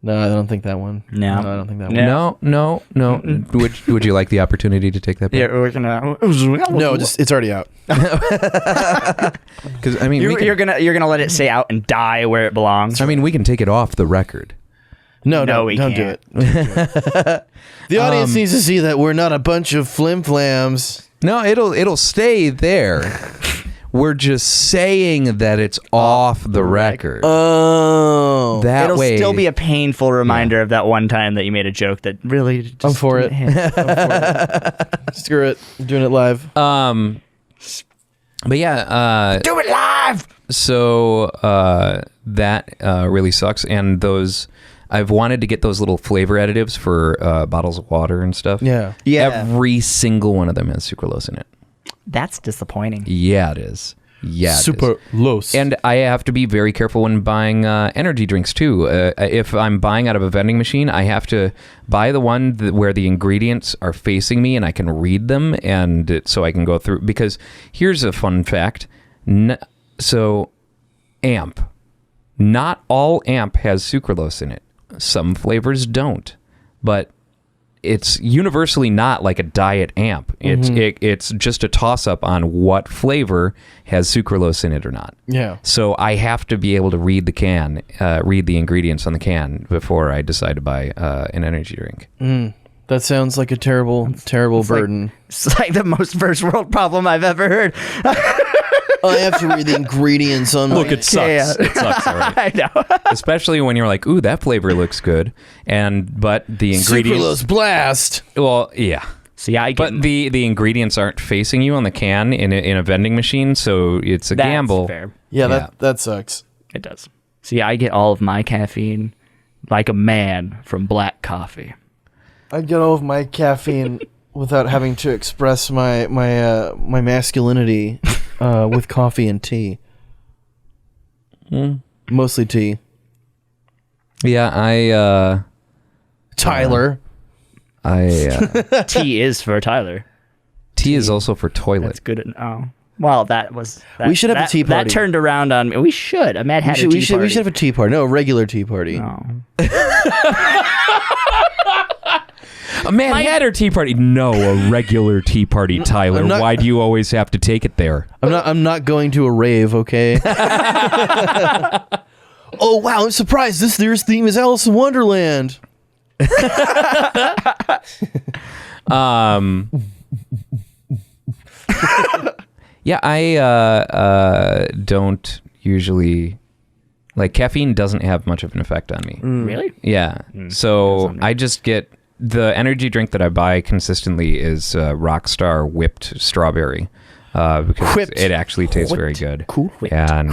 No, I don't think that one. No. I don't think that one. No. Would you like the opportunity to take that? Yeah, we're gonna. No, it's already out. Because I mean, You're gonna let it stay out and die where it belongs. I mean, we can take it off the record. No, we don't can't. do it. The audience needs to see that we're not a bunch of flim-flams. No, it'll stay there. We're just saying that it's off the record. Oh. That It'll way, still be a painful reminder of that one time that you made a joke that really just I'm for it. didn't hit. Screw it. I'm doing it live. but yeah, Do it live. so that really sucks. And those, I've wanted to get those little flavor additives for bottles of water and stuff. Yeah. Every single one of them has sucralose in it. That's disappointing. Yeah, it is. Yeah, Super low. And I have to be very careful when buying energy drinks too. If I'm buying out of a vending machine, I have to buy the one where the ingredients are facing me and I can read them, and so I can go through. Because here's a fun fact: so AMP, not all AMP has sucralose in it. Some flavors don't, but it's universally not like a diet AMP. It's just a toss-up on what flavor has sucralose in it or not. Yeah. So I have to be able to read the can, read the ingredients on the can before I decide to buy an energy drink. That sounds like a terrible burden. It's like the most first world problem I've ever heard. I have to read the ingredients on Look, my... it sucks. Yeah. It sucks, all right. I know. Especially when you're like, ooh, that flavor looks good. But the ingredients... Sucralose blast. Well, yeah. See, but the ingredients aren't facing you on the can in a vending machine, so it's a gamble. Fair. Yeah, that sucks. It does. See, I get all of my caffeine like a man from black coffee. I get all of my caffeine without having to express my masculinity with coffee and tea. Mostly tea. Yeah, Tyler. T is for Tyler. T is also for toilet. That's good. Oh, well, we should have a tea party. That turned around on me. We should. A Mad Hatter tea party. We should have a tea party. No, a regular tea party. No. A Mad Hatter tea party? No, a regular tea party, Tyler. Why do you always have to take it there? I'm not going to a rave, okay? Oh wow, I'm surprised this year's theme is Alice in Wonderland. Yeah, I don't usually like caffeine. Doesn't have much of an effect on me. Really? Yeah. So I just get the energy drink that I buy consistently is Rockstar whipped strawberry because it actually tastes very good. Cool. And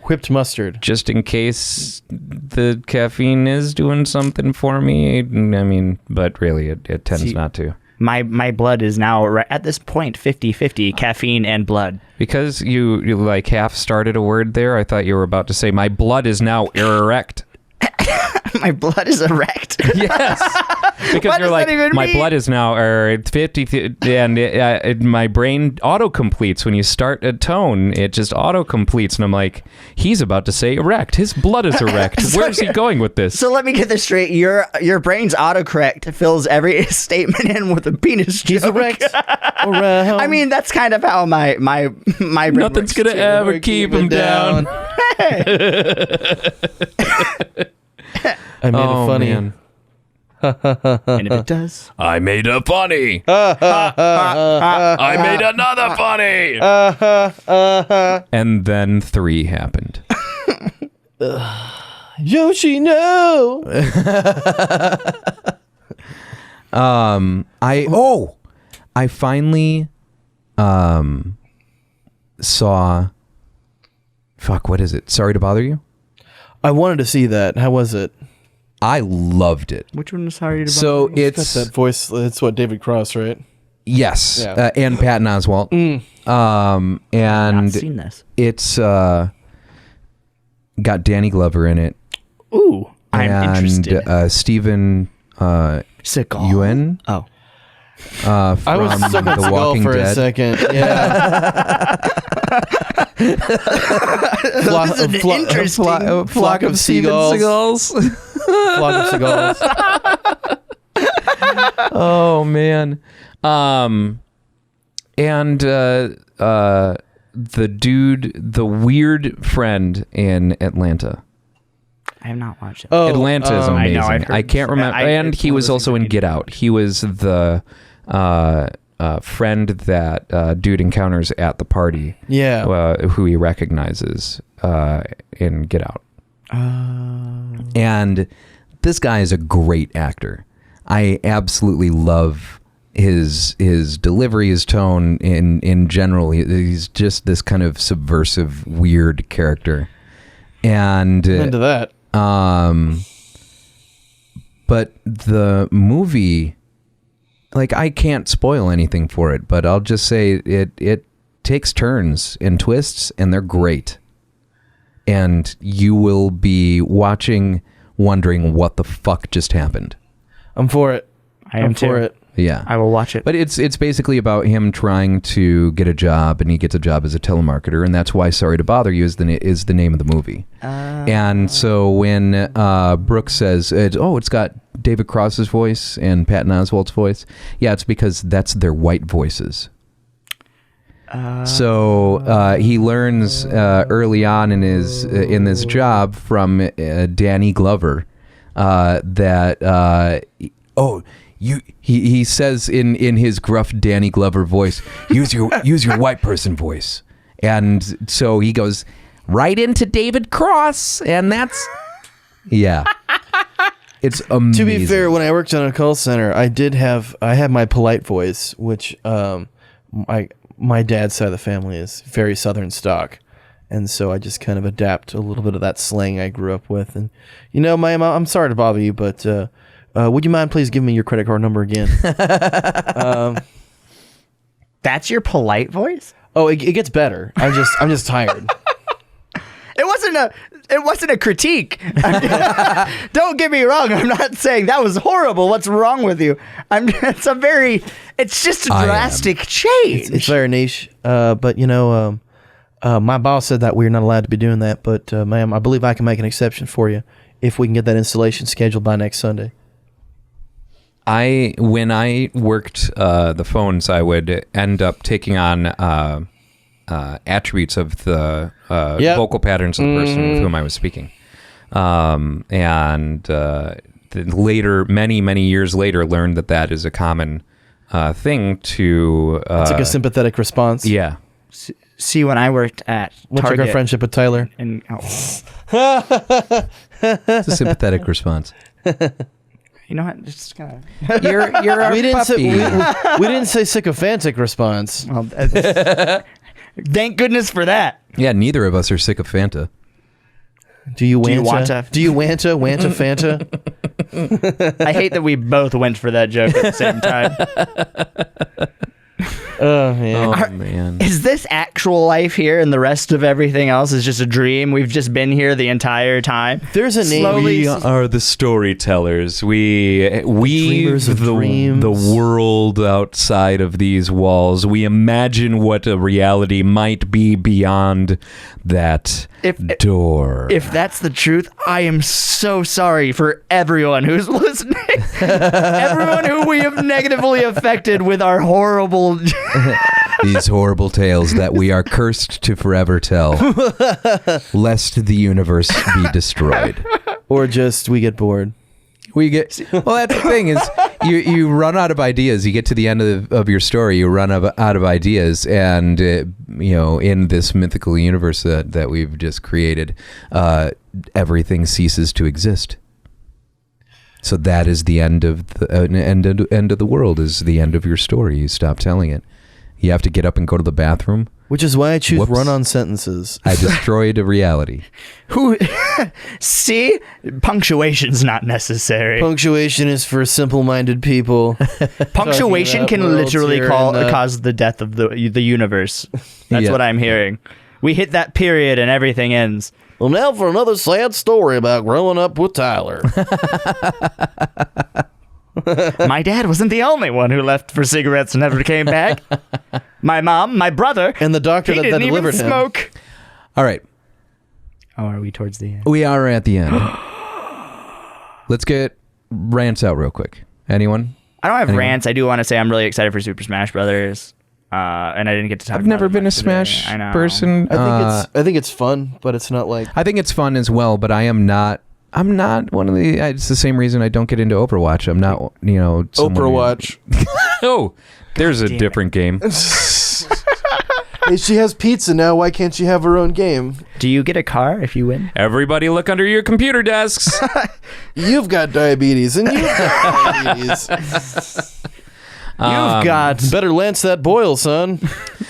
whipped mustard. Just in case the caffeine is doing something for me. I mean, but really it tends not to. My blood is now, at this point, 50-50 caffeine and blood. Because you like half started a word there, I thought you were about to say, my blood is now erect. My blood is erect? Yes. Because what you're does like, that even my mean? blood is now 50, and my brain auto-completes. When you start a tone, it just auto-completes. And I'm like, he's about to say erect. His blood is erect. Where's he going with this? So let me get this straight. Your brain's autocorrect fills every statement in with a penis joke. He's erect. Around. I mean, that's kind of how my brain Nothing's going to ever keep him down. I made it funny. Man. And if it does, I made a funny. I made another funny. And then 3 happened. Yoshi, no. I finally saw. Fuck, what is it? Sorry to bother you. I wanted to see that. How was it? I loved it. which one is sorry to So bother you? Got that voice. It's what, David Cross, right? Yes, Yeah. and Patton Oswalt. I've And not seen this. it's got Danny Glover in it. Ooh, I'm and, interested. Stephen Seagal. Yuen. Oh, From I was stuck on The Seagal Walking for Dead. a second. Yeah. This is an interesting flock of seagulls. Flock of seagulls. Oh man. And the dude, the weird friend in Atlanta. I have not watched it. Oh, Atlanta is I know, amazing. I've heard- I can't remember. And it's he one of was those also things I in need Get to Out. He was the friend that dude encounters at the party. Yeah. Who he recognizes in Get Out. And this guy is a great actor. I absolutely love his delivery, his tone in general. He's just this kind of subversive, weird character. And I'm into that. but the movie, like, I can't spoil anything for it, but I'll just say it takes turns and twists, and they're great. And you will be watching, wondering what the fuck just happened. I'm for it. I'm for it. Yeah. I will watch it. But it's basically about him trying to get a job, and he gets a job as a telemarketer, and that's why Sorry to Bother You is the name of the movie. And so when Brooke says, it's got David Cross's voice and Patton Oswalt's voice, yeah, it's because that's their white voices. So he learns early on in this job from Danny Glover that he says in his gruff Danny Glover voice, use your white person voice, and so he goes right into David Cross, and that's It's amazing. To be fair, when I worked on a call center, I had my polite voice, which my dad's side of the family is very Southern stock. And so I just kind of adapt a little bit of that slang I grew up with. And, ma'am, I'm sorry to bother you, but would you mind please giving me your credit card number again? That's your polite voice? Oh, it gets better. I'm just tired. It wasn't a critique. Don't get me wrong. I'm not saying that was horrible. What's wrong with you? It's just a drastic change. It's very niche. But my boss said that we're not allowed to be doing that. But ma'am, I believe I can make an exception for you if we can get that installation scheduled by next Sunday. When I worked the phones, I would end up taking on attributes of the vocal patterns of the person with whom I was speaking. And later, many years later, learned that is a common thing to... it's like a sympathetic response. Yeah. See, when I worked at What's Target... like our friendship with Tyler? And, It's a sympathetic response. you know what? Just kind of... You're a we puppy. we didn't say sycophantic response. Well, thank goodness for that. Yeah, neither of us are sick of Fanta. Do you Do you wanta? Do you wanta Fanta? I hate that we both went for that joke at the same time. Oh, man. Oh, man. Is this actual life here and the rest of everything else is just a dream? We've just been here the entire time. There's a name. Slowly- We are the storytellers. We weave Dreamers of dreams. the world outside of these walls. We imagine what a reality might be beyond that door. If that's the truth, I am so sorry for everyone who's listening. Everyone who we have negatively affected with our horrible... These horrible tales that we are cursed to forever tell, lest the universe be destroyed. Or just we get bored. Well, that's the thing is you run out of ideas. You get to the end of your story, you run out of ideas, and in this mythical universe that we've just created, everything ceases to exist. So that is the end of the end of the world. Is the end of your story. You stop telling it. You have to get up and go to the bathroom. Which is why I choose Whoops. run-on sentences. I destroyed a reality. See? Punctuation's not necessary. Punctuation is for simple-minded people. Punctuation can literally cause the death of the universe. That's Yeah. what I'm hearing. We hit that period and everything ends. Well, now for another sad story about growing up with Tyler. My dad wasn't the only one who left for cigarettes and never came back. My mom, my brother, And the doctor he that didn't even delivered him. smoke. All right, Oh, are we towards the end? we are at the end. Let's get rants out real quick. Anyone? I don't have rants. I do want to say I'm really excited for Super Smash Brothers. And I didn't get to talk I've about never it been a much today. Smash I know. person. I think it's fun, but it's not like... I think it's fun as well, but I'm not one of the... It's the same reason I don't get into Overwatch. I'm not, someone Overwatch. Oh, there's a different game. Hey, she has pizza now. Why can't she have her own game? Do you get a car if you win? Everybody look under your computer desks. You've got diabetes, and you've got diabetes. You've got... Better lance that boil, son.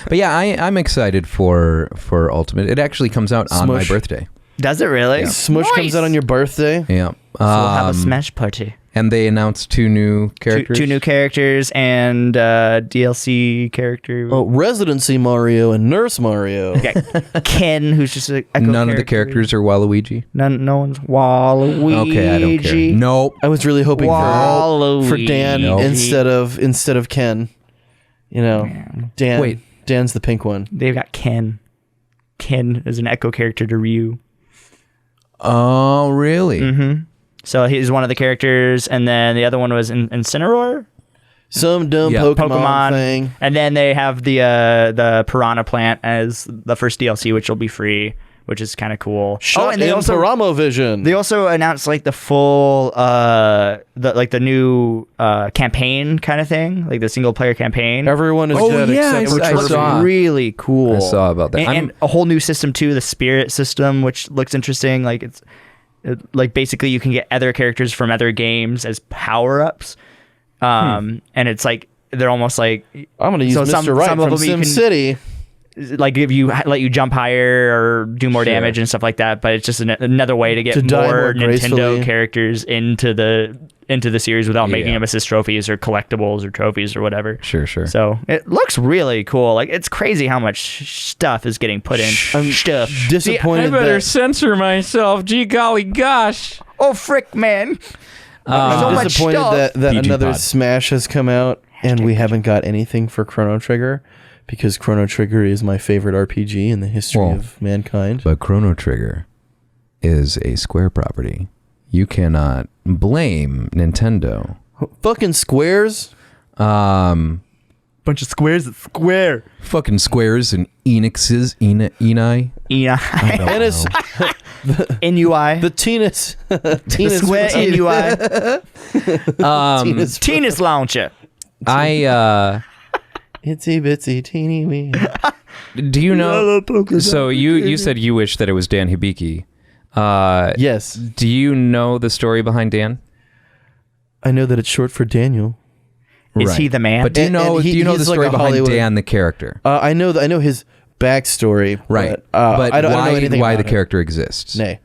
But yeah, I'm excited for Ultimate. It actually comes out on my Smush. birthday. Does it really? Smush comes out on your birthday. Yeah. So we'll have a Smash party. And they announced two new characters. Two new characters and DLC character. Oh, Residency Mario and Nurse Mario. We got Ken, who's just a Echo None of the characters are Waluigi. No one's Waluigi. Okay, I don't care. Nope. I was really hoping for Dan Nope. instead of Ken. Dan. Wait. Dan's the pink one. They've got Ken. Ken is an Echo character to Ryu. Oh, really? Mm-hmm. So he's one of the characters, and then the other one was Incineroar. Some dumb Pokemon thing. And then they have the Piranha Plant as the first DLC, which will be free, which is kind of cool. And they also Paramo Vision. They also announced like the full the new campaign kind of thing, like the single player campaign. Everyone is Oh, dead yeah, except I for looks saw. really cool. I saw about that. And a whole new system too, the Spirit system, which looks interesting. Like like basically you can get other characters from other games as power-ups. And it's like they're almost like I'm gonna use Mr. Right from SimCity. Like let you jump higher or do more damage and stuff like that, but it's just another way to get more Nintendo characters into the series without making them assist trophies or collectibles or trophies or whatever. Sure. So it looks really cool. Like it's crazy how much stuff is getting put in. Stuff. Disappointed. I better censor myself. Gee golly gosh. Oh frick, man. I'm disappointed that another Pod. Smash has come out and we haven't got anything for Chrono Trigger. Because Chrono Trigger is my favorite RPG in the history of mankind. But Chrono Trigger is a Square property. You cannot blame Nintendo. Fucking Squares? Bunch of squares at Square. Fucking Squares and Enixes. Enai? Ennis. NUI. The Tennis. Square NUI. Tennis launcher. Itsy bitsy teeny wee. Do you know? So you said you wish that it was Dan Hibiki. Yes. Do you know the story behind Dan? I know that it's short for Daniel. Is he the man? But do you know the story behind Dan, the character? I know his backstory. Right. But I don't know anything why about the character exists. Nay.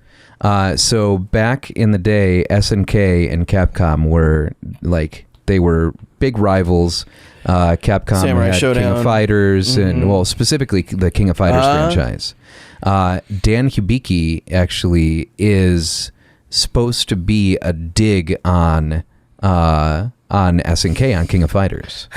So back in the day, SNK and Capcom were they were big rivals. Capcom Samurai had Showdown. King of Fighters and specifically the King of Fighters franchise. Dan Hibiki actually is supposed to be a dig on SNK, on King of Fighters.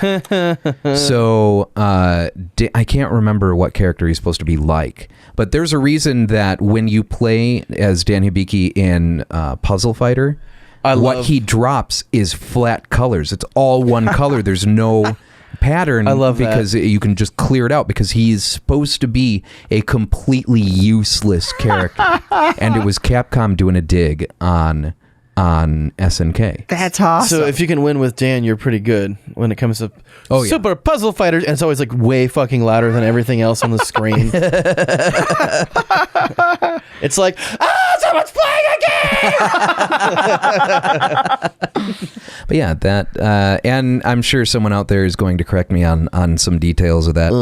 So I can't remember what character he's supposed to be like, but there's a reason that when you play as Dan Hibiki in Puzzle Fighter, what he drops is flat colors. It's all one color. There's no pattern. I love that. Because you can just clear it out because he's supposed to be a completely useless character. And it was Capcom doing a dig on SNK. That's awesome. So if you can win with Dan, you're pretty good when it comes to Super Puzzle Fighters, and it's always like way fucking louder than everything else on the screen. It's like, someone's playing a game! But yeah, that and I'm sure someone out there is going to correct me on some details of that.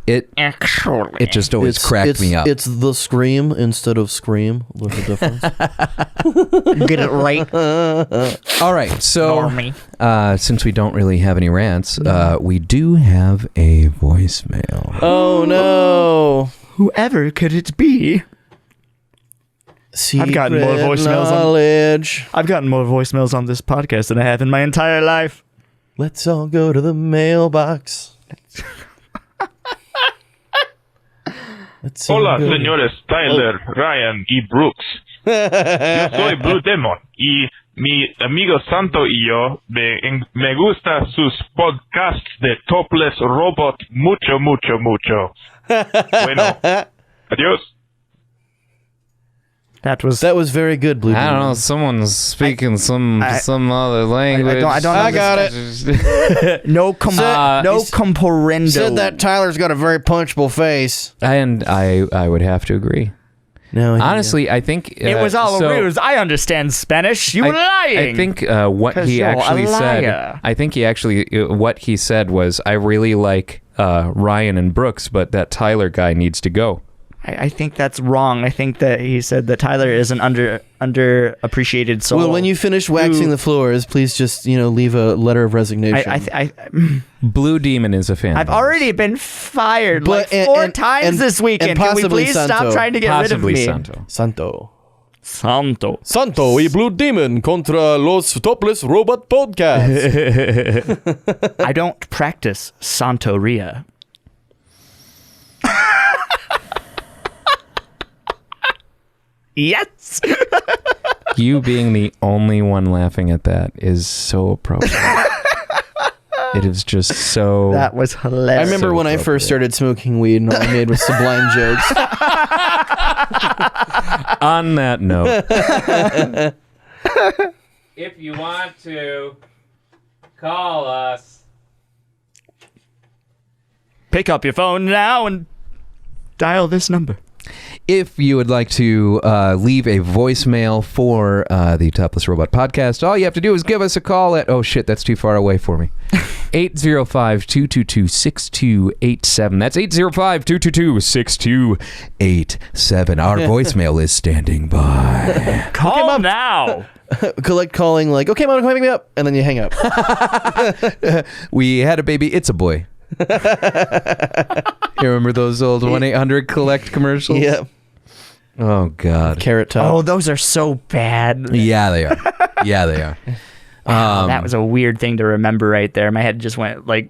It just always cracked me up. It's the Scream instead of Scream. Little difference. Get it right. All right, so since we don't really have any rants, we do have a voicemail. Oh no! Whoever could it be? Secret I've gotten more voicemails. I've gotten more voicemails on this podcast than I have in my entire life. Let's all go to the mailbox. Hola, señores Tyler, Ryan y Brooks. Yo soy Blue Demon y mi amigo Santo y yo me gusta sus podcasts de Topless Robot mucho, mucho, mucho. Bueno, adiós. That was very good, Blue. I don't know. Someone's speaking some other language. I got it. No comprendo. Said that Tyler's got a very punchable face. And I would have to agree. No, honestly, I think it was all a ruse. I understand Spanish. You were lying. I think what he actually said. I think what he said was, I really like Ryan and Brooks, but that Tyler guy needs to go. I think that's wrong. I think that he said that Tyler is an underappreciated soul. Well, when you finish waxing the floors, please just leave a letter of resignation. Blue Demon is a fan. I've already been fired four times this weekend. Can we please stop trying to get rid of me? Santo y Blue Demon contra los Topless Robot Podcast. I don't practice Santeria. Yes. You being the only one laughing at that is so appropriate. It is just so... That was hilarious. I remember when I first started smoking weed and all I made was sublime jokes. On that note. If you want to call us, pick up your phone now and dial this number. if you would like to leave a voicemail for the Topless Robot podcast, all you have to do is give us a call at, oh shit, that's too far away for me. 805-222-6287. That's 805-222-6287. Our voicemail is standing by. Call now. Collect calling like, okay, Mom, wake me up, and then you hang up. We had a baby. It's a boy. You remember those old 1-800 collect commercials? Yeah. Oh God. Carrot Top. Oh, those are so bad. Yeah, they are. Yeah, they are. That was a weird thing to remember right there. My head just went like,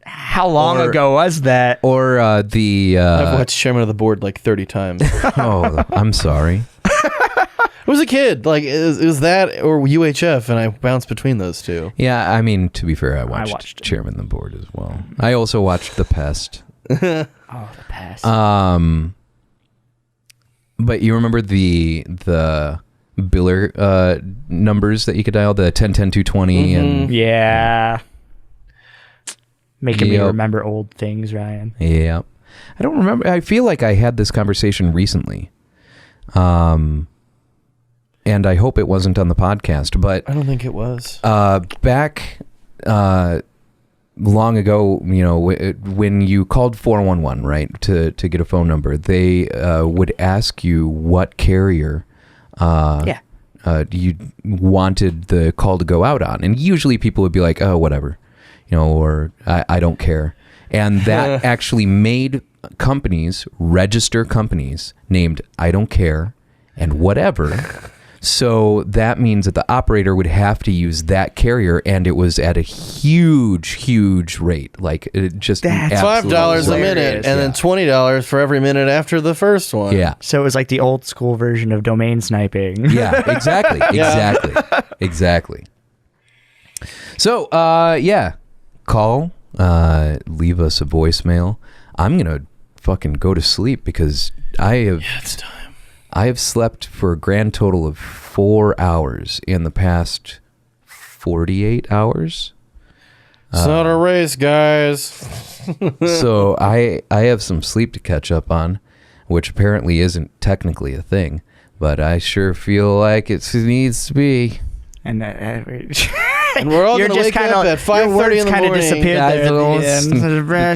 how long ago was that? Or the... I've watched Chairman of the Board like 30 times. Oh, I'm sorry. I was a kid. Like, it was that or UHF, and I bounced between those two. Yeah, I mean, to be fair, I watched Chairman of the Board as well. I also watched The Pest. The Pest. But you remember the biller numbers that you could dial, the 10-10-220 and... Yeah. Making me remember old things, Ryan. Yeah. I don't remember. I feel like I had this conversation recently. And I hope it wasn't on the podcast, but I don't think it was. Back long ago, you know, when you called 411, right, to get a phone number, they would ask you what carrier you wanted the call to go out on, and usually people would be like, "Oh, whatever," you know, or "I don't care," and that actually made companies register companies named "I don't care" and "whatever." So that means that the operator would have to use that carrier, and it was at a huge rate. Like, it just that's $5 a minute, and then $20 for every minute after the first one. Yeah. So it was like the old school version of domain sniping. Yeah, exactly. Exactly. So, call, leave us a voicemail. I'm going to fucking go to sleep because it's time. I have slept for a grand total of 4 hours in the past 48 hours. It's not a race, guys. So I have some sleep to catch up on, which apparently isn't technically a thing, but I sure feel like it needs to be. And we're all going to wake up at 5:30 in the morning. Disappeared there at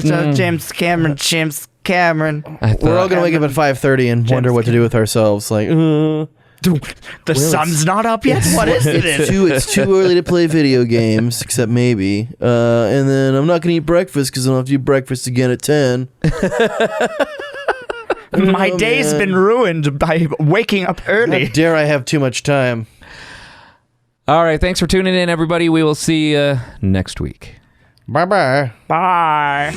the end. James Cameron. We're all going to wake up at 5:30 and wonder what to do with ourselves. Like, the sun's not up yet? What is it? It's too early to play video games, except maybe. And then I'm not going to eat breakfast because I'll have to eat breakfast again at 10. My day's been ruined by waking up early. How dare I have too much time? All right, thanks for tuning in, everybody. We will see you next week. Bye-bye. Bye.